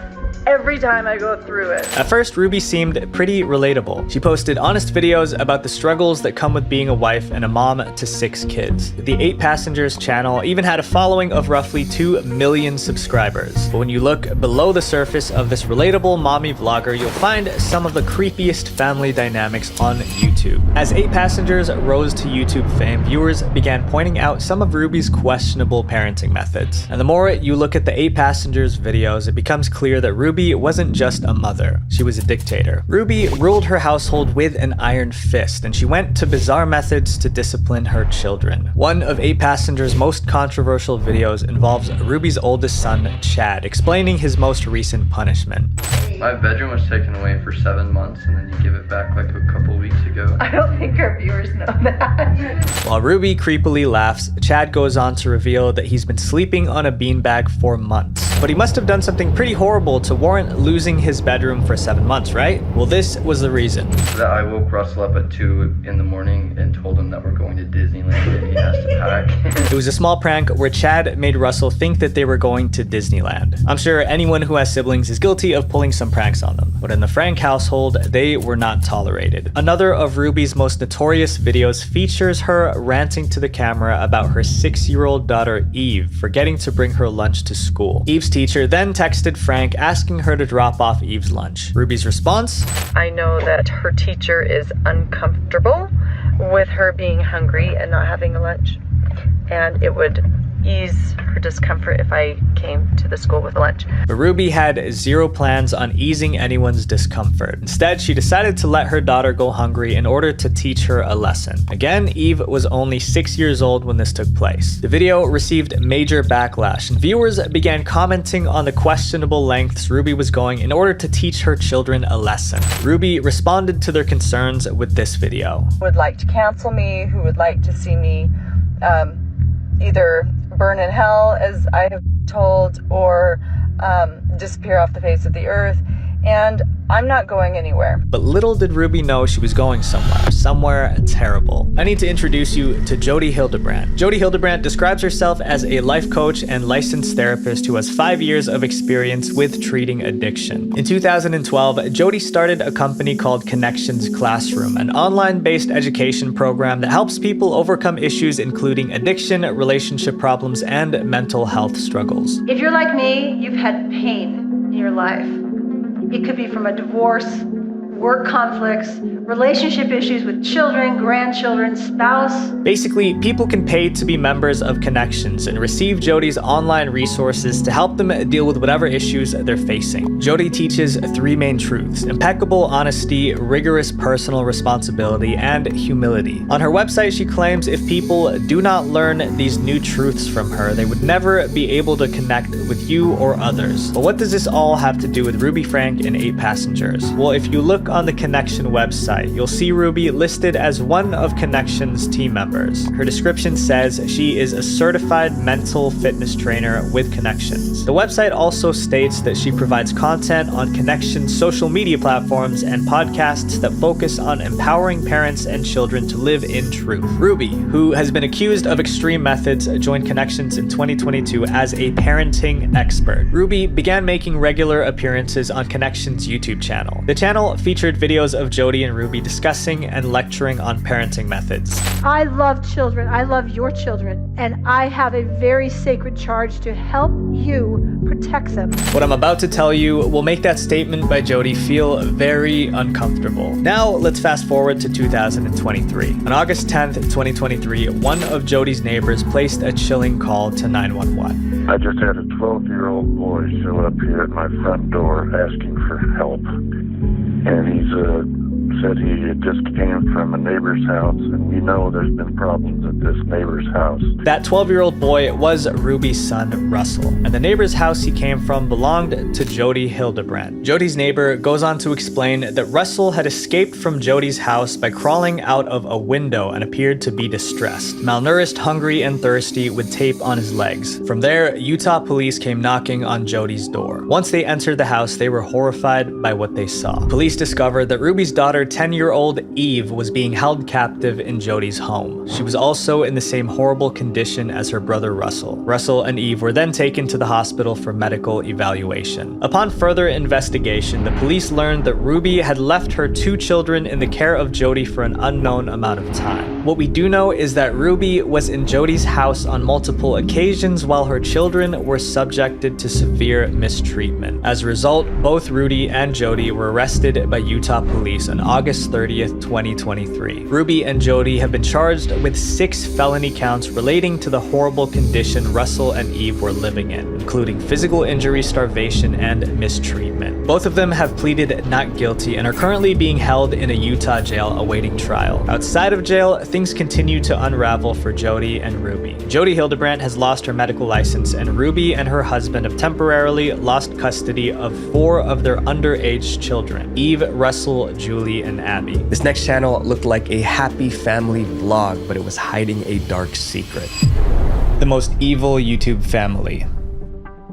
every time I go through it. At first, Ruby seemed pretty relatable. She posted honest videos about the struggles that come with being a wife and a mom to 6 kids. The 8 Passengers channel even had a following of roughly 2 million subscribers. But when you look below the surface of this relatable mommy vlogger, you'll find some of the creepiest family dynamics on YouTube. As 8 Passengers rose to YouTube fame, viewers began pointing out some of Ruby's questionable parenting methods. And the more you look at the 8 Passengers videos, it becomes clear that Ruby wasn't just a mother, she was a dictator. Ruby ruled her household with an iron fist, and she went to bizarre methods to discipline her children. One of 8 Passengers' most controversial videos involves Ruby's oldest son, Chad, explaining his most recent punishment. My bedroom was taken away for 7 months, and then you give it back like a couple weeks ago. I don't think our viewers know that. While Ruby creepily laughs, Chad goes on to reveal that he's been sleeping on a beanbag for months. But he must have done something pretty horrible to warrant losing his bedroom for 7 months, right? Well, this was the reason. That I woke Russell up at 2 in the morning and told him that we're going to Disneyland and he has to pack. It was a small prank where Chad made Russell think that they were going to Disneyland. I'm sure anyone who has siblings is guilty of pulling some pranks on them, but in the Frank household, they were not tolerated. Another of Ruby's most notorious videos features her ranting to the camera about her 6-year-old daughter Eve forgetting to bring her lunch to school. Eve's teacher then texted Frank asking her to drop off Eve's lunch. Ruby's response? I know that her teacher is uncomfortable with her being hungry and not having a lunch, and it would ease her discomfort if I came to the school with lunch. But Ruby had zero plans on easing anyone's discomfort. Instead, she decided to let her daughter go hungry in order to teach her a lesson. Again, Eve was only 6 years old when this took place. The video received major backlash, and viewers began commenting on the questionable lengths Ruby was going in order to teach her children a lesson. Ruby responded to their concerns with this video. Would like to cancel me, who would like to see me either burn in hell, as I have told, or disappear off the face of the earth. And I'm not going anywhere. But little did Ruby know she was going somewhere terrible. I need to introduce you to Jody Hildebrandt. Jody Hildebrandt describes herself as a life coach and licensed therapist who has 5 years of experience with treating addiction. In 2012, Jody started a company called Connections Classroom, an online-based education program that helps people overcome issues including addiction, relationship problems, and mental health struggles. If you're like me, you've had pain in your life. It could be from a divorce, work conflicts, relationship issues with children, grandchildren, spouse. Basically, people can pay to be members of Connections and receive Jody's online resources to help them deal with whatever issues they're facing. Jody teaches 3 main truths: impeccable honesty, rigorous personal responsibility, and humility. On her website, she claims if people do not learn these new truths from her, they would never be able to connect with you or others. But what does this all have to do with Ruby Frank and 8 Passengers? Well, if you look on the Connection website, you'll see Ruby listed as one of Connection's team members. Her description says she is a certified mental fitness trainer with Connections. The website also states that she provides content on Connection's social media platforms and podcasts that focus on empowering parents and children to live in truth. Ruby, who has been accused of extreme methods, joined Connections in 2022 as a parenting expert. Ruby began making regular appearances on Connection's YouTube channel. The channel featured videos of Jody and Ruby discussing and lecturing on parenting methods. I love children. I love your children. And I have a very sacred charge to help you protect them. What I'm about to tell you will make that statement by Jody feel very uncomfortable. Now, let's fast forward to 2023. On August 10th, 2023, one of Jody's neighbors placed a chilling call to 911. I just had a 12-year-old boy show up here at my front door asking for help. And he's said he just came from a neighbor's house, and we know there's been problems at this neighbor's house. That 12-year-old boy was Ruby's son, Russell, and the neighbor's house he came from belonged to Jody Hildebrandt. Jody's neighbor goes on to explain that Russell had escaped from Jody's house by crawling out of a window and appeared to be distressed, malnourished, hungry, and thirsty, with tape on his legs. From there, Utah police came knocking on Jody's door. Once they entered the house, they were horrified by what they saw. Police discovered that Ruby's daughter, 10-year-old Eve, was being held captive in Jody's home. She was also in the same horrible condition as her brother Russell. Russell and Eve were then taken to the hospital for medical evaluation. Upon further investigation, the police learned that Ruby had left her 2 children in the care of Jody for an unknown amount of time. What we do know is that Ruby was in Jody's house on multiple occasions while her children were subjected to severe mistreatment. As a result, both Rudy and Jody were arrested by Utah police on August 30th, 2023. Ruby and Jody have been charged with 6 felony counts relating to the horrible condition Russell and Eve were living in, including physical injury, starvation, and mistreatment. Both of them have pleaded not guilty and are currently being held in a Utah jail awaiting trial. Outside of jail, things continue to unravel for Jody and Ruby. Jody Hildebrandt has lost her medical license, and Ruby and her husband have temporarily lost custody of 4 of their underage children: Eve, Russell, Julie, and Abby. This next channel looked like a happy family vlog, but it was hiding a dark secret. The most evil YouTube family.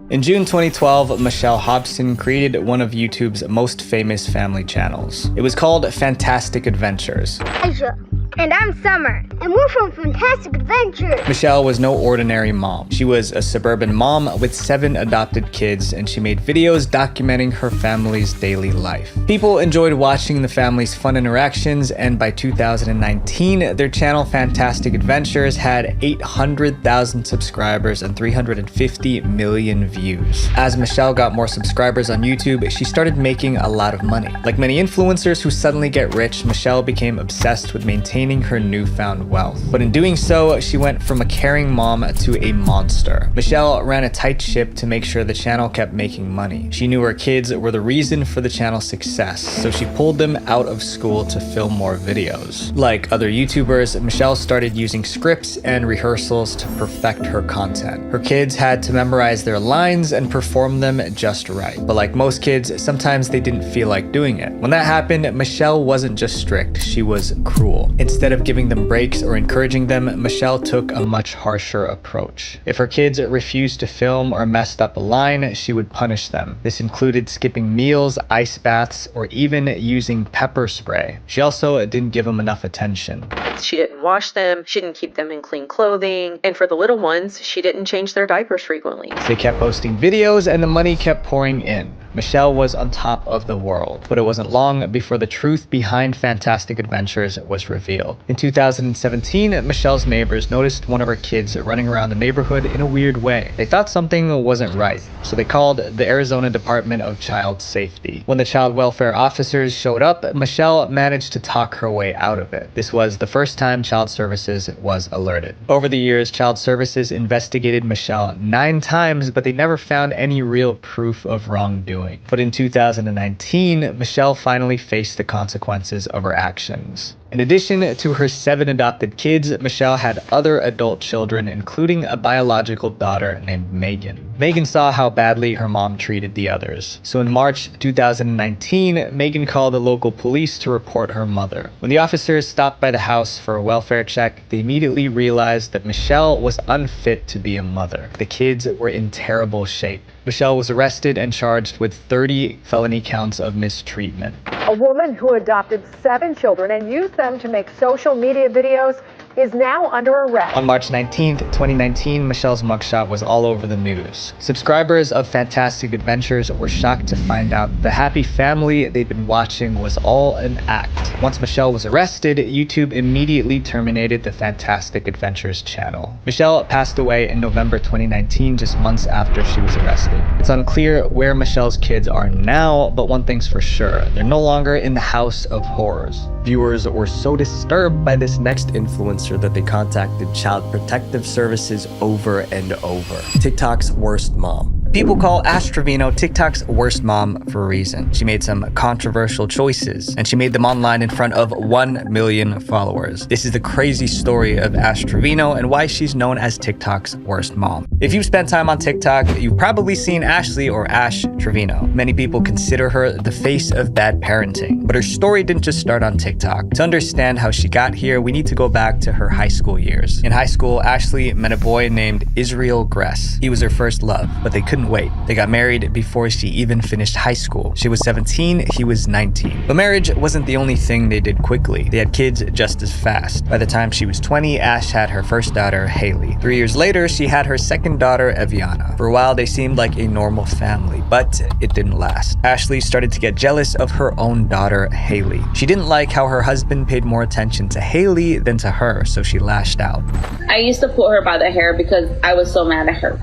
In June 2012, Michelle Hobson created one of YouTube's most famous family channels. It was called Fantastic Adventures. Asia. And I'm Summer, and we're from Fantastic Adventures. Michelle was no ordinary mom. She was a suburban mom with 7 adopted kids, and she made videos documenting her family's daily life. People enjoyed watching the family's fun interactions, and by 2019, their channel Fantastic Adventures had 800,000 subscribers and 350 million views. As Michelle got more subscribers on YouTube, she started making a lot of money. Like many influencers who suddenly get rich, Michelle became obsessed with maintaining maintaining her newfound wealth. But in doing so, she went from a caring mom to a monster. Michelle ran a tight ship to make sure the channel kept making money. She knew her kids were the reason for the channel's success, so she pulled them out of school to film more videos. Like other YouTubers, Michelle started using scripts and rehearsals to perfect her content. Her kids had to memorize their lines and perform them just right. But like most kids, sometimes they didn't feel like doing it. When that happened, Michelle wasn't just strict, she was cruel. Instead of giving them breaks or encouraging them, Michelle took a much harsher approach. If her kids refused to film or messed up a line, she would punish them. This included skipping meals, ice baths, or even using pepper spray. She also didn't give them enough attention. She didn't wash them, she didn't keep them in clean clothing, and for the little ones, she didn't change their diapers frequently. They kept posting videos and the money kept pouring in. Michelle was on top of the world, but it wasn't long before the truth behind Fantastic Adventures was revealed. In 2017, Michelle's neighbors noticed one of her kids running around the neighborhood in a weird way. They thought something wasn't right, so they called the Arizona Department of Child Safety. When the child welfare officers showed up, Michelle managed to talk her way out of it. This was the first time Child Services was alerted. Over the years, Child Services investigated Michelle 9 times, but they never found any real proof of wrongdoing. But in 2019, Michelle finally faced the consequences of her actions. In addition to her 7 adopted kids, Michelle had other adult children, including a biological daughter named Megan. Megan saw how badly her mom treated the others. So in March 2019, Megan called the local police to report her mother. When the officers stopped by the house for a welfare check, they immediately realized that Michelle was unfit to be a mother. The kids were in terrible shape. Michelle was arrested and charged with 30 felony counts of mistreatment. A woman who adopted 7 children and used them to make social media videos is now under arrest. On March 19th, 2019, Michelle's mugshot was all over the news. Subscribers of Fantastic Adventures were shocked to find out the happy family they'd been watching was all an act. Once Michelle was arrested, YouTube immediately terminated the Fantastic Adventures channel. Michelle passed away in November 2019, just months after she was arrested. It's unclear where Michelle's kids are now, but one thing's for sure, they're no longer in the house of horrors. Viewers were so disturbed by this next influencer that they contacted Child Protective Services over and over. TikTok's worst mom. People call Ash Trevino TikTok's worst mom for a reason. She made some controversial choices, and she made them online in front of 1 million followers. This is the crazy story of Ash Trevino and why she's known as TikTok's worst mom. If you've spent time on TikTok, you've probably seen Ashley or Ash Trevino. Many people consider her the face of bad parenting, but her story didn't just start on TikTok. To understand how she got here, we need to go back to her high school years. In high school, Ashley met a boy named Israel Gress. He was her first love, but they couldn't wait. They got married before she even finished high school. She was 17, he was 19. But marriage wasn't the only thing they did quickly. They had kids just as fast. By the time she was 20, Ash had her first daughter, Haley. 3 years later, she had her second daughter, Eviana. For a while, they seemed like a normal family, but it didn't last. Ashley started to get jealous of her own daughter, Haley. She didn't like how her husband paid more attention to Haley than to her, so she lashed out. I used to pull her by the hair because I was so mad at her.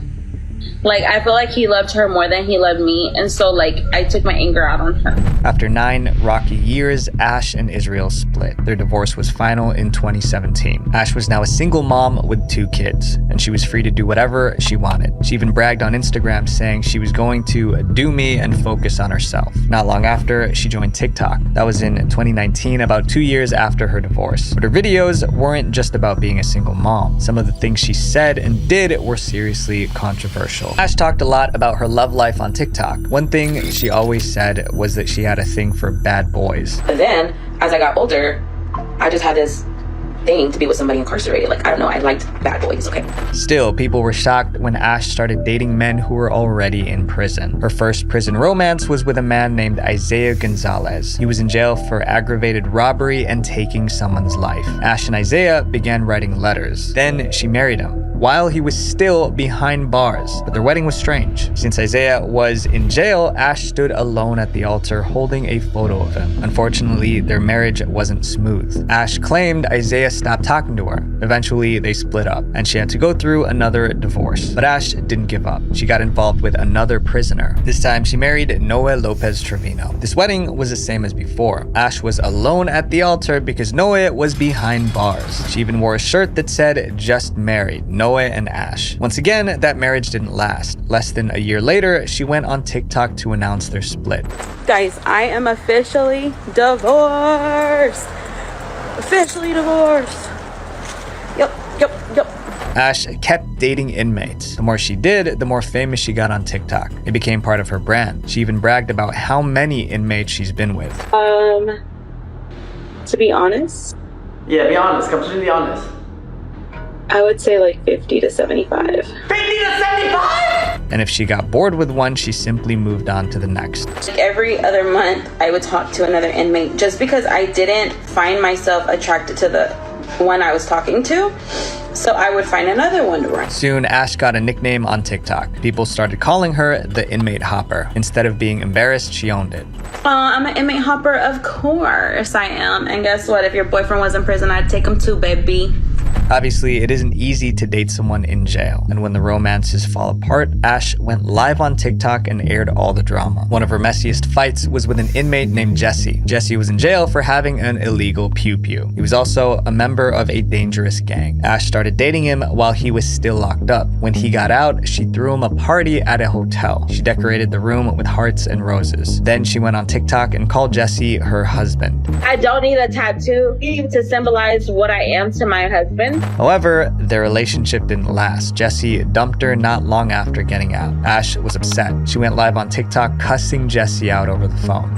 Like, I feel like he loved her more than he loved me, and so, like, I took my anger out on her. After 9 rocky years, Ash and Israel split. Their divorce was final in 2017. Ash was now a single mom with 2 kids, and she was free to do whatever she wanted. She even bragged on Instagram saying she was going to do me and focus on herself. Not long after, she joined TikTok. That was in 2019, about 2 years after her divorce. But her videos weren't just about being a single mom. Some of the things she said and did were seriously controversial. Ash talked a lot about her love life on TikTok. One thing she always said was that she had a thing for bad boys. And then, as I got older, I just had this thing to be with somebody incarcerated. Like, I don't know, I liked bad boys, okay? Still, people were shocked when Ash started dating men who were already in prison. Her first prison romance was with a man named Isaiah Gonzalez. He was in jail for aggravated robbery and taking someone's life. Ash and Isaiah began writing letters. Then she married him. while he was still behind bars. But their wedding was strange. Since Isaiah was in jail, Ash stood alone at the altar holding a photo of him. Unfortunately, their marriage wasn't smooth. Ash claimed Isaiah stopped talking to her. Eventually, they split up, and she had to go through another divorce. But Ash didn't give up. She got involved with another prisoner. This time, she married Noe Lopez Trevino. This wedding was the same as before. Ash was alone at the altar because Noe was behind bars. She even wore a shirt that said, "Just married, Noe and Ash." Once again, that marriage didn't last. Less than a year later, she went on TikTok to announce their split. Guys, I am officially divorced. Officially divorced. Yep. Ash kept dating inmates. The more she did, the more famous she got on TikTok. It became part of her brand. She even bragged about how many inmates she's been with. To be honest. Yeah, be honest, completely honest. I would say like 50 to 75. 50 to 75?! And if she got bored with one, she simply moved on to the next. Like every other month, I would talk to another inmate just because I didn't find myself attracted to the one I was talking to. So I would find another one to run. Soon, Ash got a nickname on TikTok. People started calling her the inmate hopper. Instead of being embarrassed, she owned it. I'm an inmate hopper, of course I am. And guess what? If your boyfriend was in prison, I'd take him too, baby. Obviously, it isn't easy to date someone in jail, and when the romances fall apart, Ash went live on TikTok and aired all the drama. One of her messiest fights was with an inmate named Jesse. Jesse was in jail for having an illegal pew-pew. He was also a member of a dangerous gang. Ash started dating him while he was still locked up. When he got out, she threw him a party at a hotel. She decorated the room with hearts and roses. Then she went on TikTok and called Jesse her husband. I don't need a tattoo to symbolize what I am to my husband. However, their relationship didn't last. Jesse dumped her not long after getting out. Ash was upset. She went live on TikTok cussing Jesse out over the phone.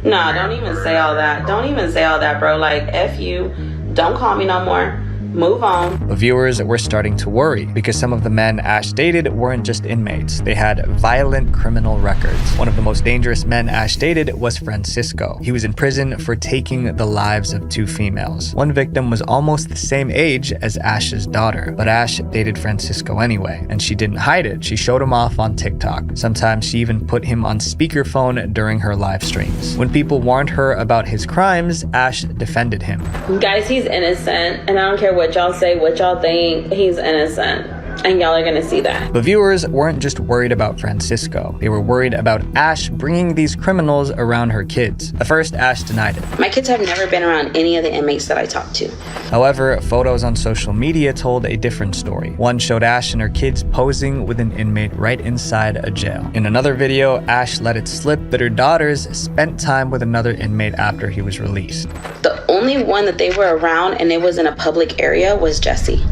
Nah, don't even say all that. Don't even say all that, bro. Like, F you. Don't call me no more. Move on. But viewers were starting to worry because some of the men Ash dated weren't just inmates. They had violent criminal records. One of the most dangerous men Ash dated was Francisco. He was in prison for taking the lives of 2 females. One victim was almost the same age as Ash's daughter, but Ash dated Francisco anyway, and she didn't hide it. She showed him off on TikTok. Sometimes she even put him on speakerphone during her live streams. When people warned her about his crimes, Ash defended him. Guys, he's innocent, and I don't care what y'all say, what y'all think, he's innocent. And y'all are gonna see that. But viewers weren't just worried about Francisco. They were worried about Ash bringing these criminals around her kids. At first, Ash denied it. My kids have never been around any of the inmates that I talked to. However, photos on social media told a different story. One showed Ash and her kids posing with an inmate right inside a jail. In another video, Ash let it slip that her daughters spent time with another inmate after he was released. The only one that they were around, and it was in a public area, was Jesse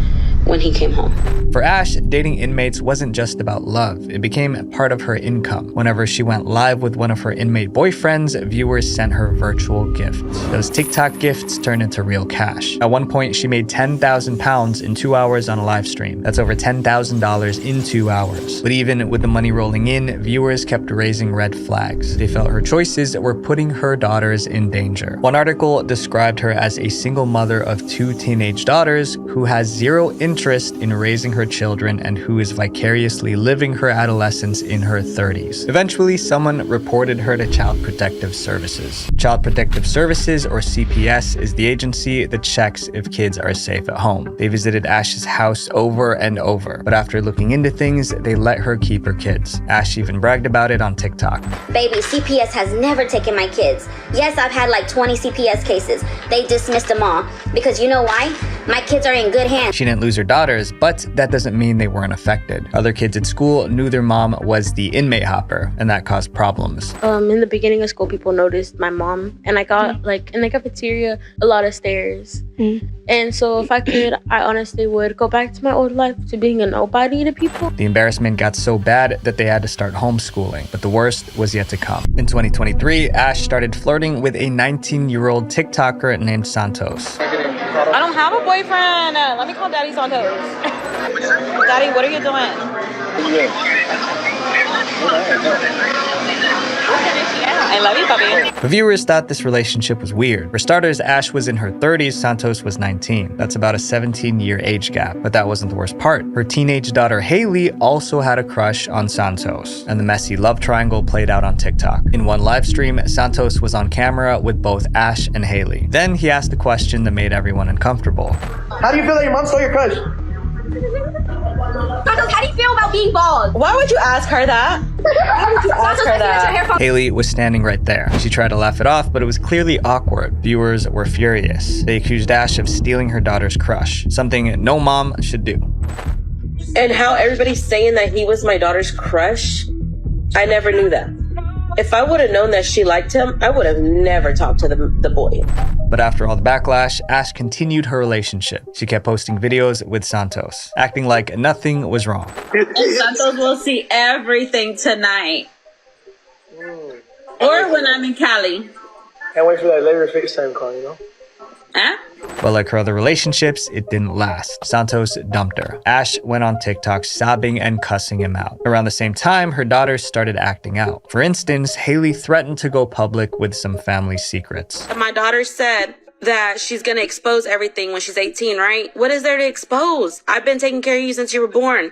when he came home. For Ash, dating inmates wasn't just about love. It became part of her income. Whenever she went live with one of her inmate boyfriends, viewers sent her virtual gifts. Those TikTok gifts turned into real cash. At one point, she made £10,000 in 2 hours on a live stream. That's over $10,000 in 2 hours. But even with the money rolling in, viewers kept raising red flags. They felt her choices were putting her daughters in danger. One article described her as a single mother of 2 teenage daughters who has zero interest in raising her children and who is vicariously living her adolescence in her 30s. Eventually, someone reported her to Child Protective Services. Child Protective Services, or CPS, is the agency that checks if kids are safe at home. They visited Ash's house over and over, but after looking into things, they let her keep her kids. Ash even bragged about it on TikTok. Baby, CPS has never taken my kids. Yes, I've had like 20 CPS cases. They dismissed them all. Because you know why? My kids are in good hands. She didn't lose her daughters, but that doesn't mean they weren't affected. Other kids at school knew their mom was the inmate hopper, and that caused problems. In the beginning of school, people noticed my mom, and I got like in the cafeteria a lot of stares. And so if I could, I honestly would go back to my old life, to being a nobody to people. The embarrassment got so bad that they had to start homeschooling, but the worst was yet to come. In 2023, Ash started flirting with a 19-year-old TikToker named Santos. I don't have a boyfriend. Let me call Daddy Santos. Daddy, what are you doing? I love you, puppy. But viewers thought this relationship was weird. For starters, Ash was in her 30s, Santos was 19. That's about a 17-year age gap. But that wasn't the worst part. Her teenage daughter Haley also had a crush on Santos, and the messy love triangle played out on TikTok. In one live stream, Santos was on camera with both Ash and Haley. Then he asked a question that made everyone uncomfortable. How do you feel that your mom stole your crush? Santos, how do you feel about being bald? Why would you ask her that? Why would you ask her that? Haley was standing right there. She tried to laugh it off, but it was clearly awkward. Viewers were furious. They accused Ash of stealing her daughter's crush, something no mom should do. And how everybody's saying that he was my daughter's crush, I never knew that. If I would have known that she liked him, I would have never talked to the boy. But after all the backlash, Ash continued her relationship. She kept posting videos with Santos, acting like nothing was wrong. And Santos will see everything tonight. Or when I'm in Cali. Can't wait for that later FaceTime call, you know? Huh? But like her other relationships, it didn't last. Santos dumped her. Ash went on TikTok sobbing and cussing him out. Around the same time, her daughters started acting out. For instance, Haley threatened to go public with some family secrets. My daughter said that she's gonna expose everything when she's 18, right? What is there to expose? I've been taking care of you since you were born.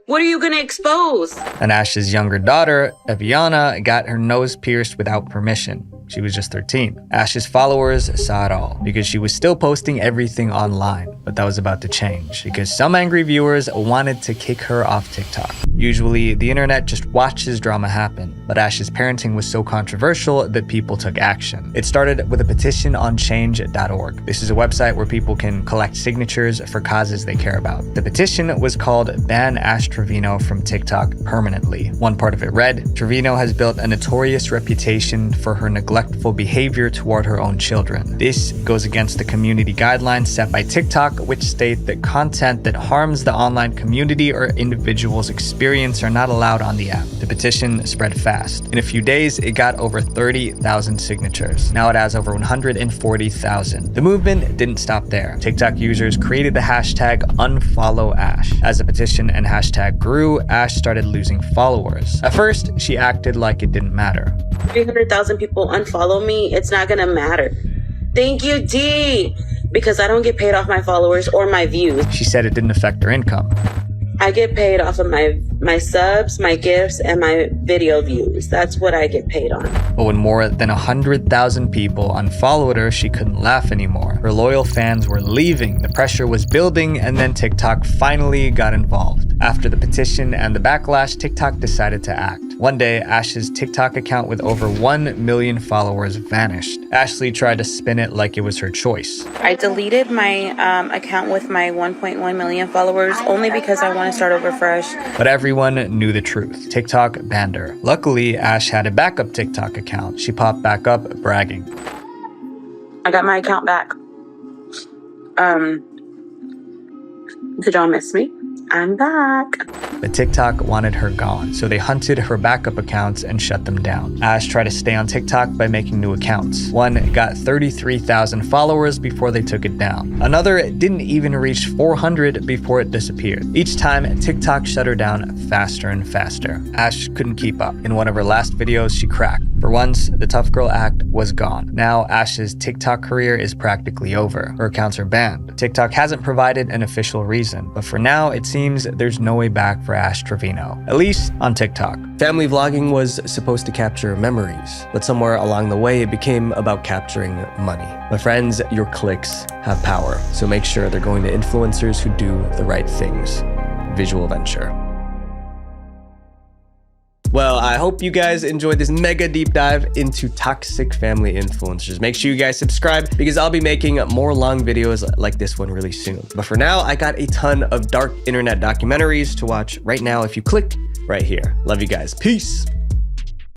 What are you gonna expose? And Ash's younger daughter, Eviana, got her nose pierced without permission. She was just 13. Ash's followers saw it all because she was still posting everything online. But that was about to change because some angry viewers wanted to kick her off TikTok. Usually, the internet just watches drama happen, but Ash's parenting was so controversial that people took action. It started with a petition on change.org. This is a website where people can collect signatures for causes they care about. The petition was called Ban Ash Trevino from TikTok Permanently. One part of it read, Trevino has built a notorious reputation for her neglectful behavior toward her own children. This goes against the community guidelines set by TikTok, which state that content that harms the online community or individual's experience are not allowed on the app. The petition spread fast. In a few days, it got over 30,000 signatures. Now it has over 140,000. The movement didn't stop there. TikTok users created the hashtag #UnfollowAsh. As the petition and hashtag grew, Ash started losing followers. At first, she acted like it didn't matter. 300,000 people unfollow me, it's not gonna matter. Thank you, D, because I don't get paid off my followers or my views. She said it didn't affect her income. I get paid off of my subs, my gifts, and my video views. That's what I get paid on. But when more than 100,000 people unfollowed her, she couldn't laugh anymore. Her loyal fans were leaving, the pressure was building, and then TikTok finally got involved. After the petition and the backlash, TikTok decided to act. One day, Ash's TikTok account with over 1 million followers vanished. Ashley tried to spin it like it was her choice. I deleted my account with my 1.1 million followers only because I want to start over fresh. But everyone knew the truth. TikTok banned her. Luckily, Ash had a backup TikTok account. She popped back up bragging. I got my account back. Did y'all miss me? I'm back. But TikTok wanted her gone, so they hunted her backup accounts and shut them down. Ash tried to stay on TikTok by making new accounts. One got 33,000 followers before they took it down. Another didn't even reach 400 before it disappeared. Each time, TikTok shut her down faster and faster. Ash couldn't keep up. In one of her last videos, she cracked. For once, the tough girl act was gone. Now, Ash's TikTok career is practically over. Her accounts are banned. TikTok hasn't provided an official reason, but for now, it seems there's no way back for Ash Trevino, at least on TikTok. Family vlogging was supposed to capture memories, but somewhere along the way, it became about capturing money. My friends, your clicks have power, so make sure they're going to influencers who do the right things. Visual Venture. Well, I hope you guys enjoyed this mega deep dive into toxic family influencers. Make sure you guys subscribe because I'll be making more long videos like this one really soon. But for now, I got a ton of dark internet documentaries to watch right now if you click right here. Love you guys. Peace.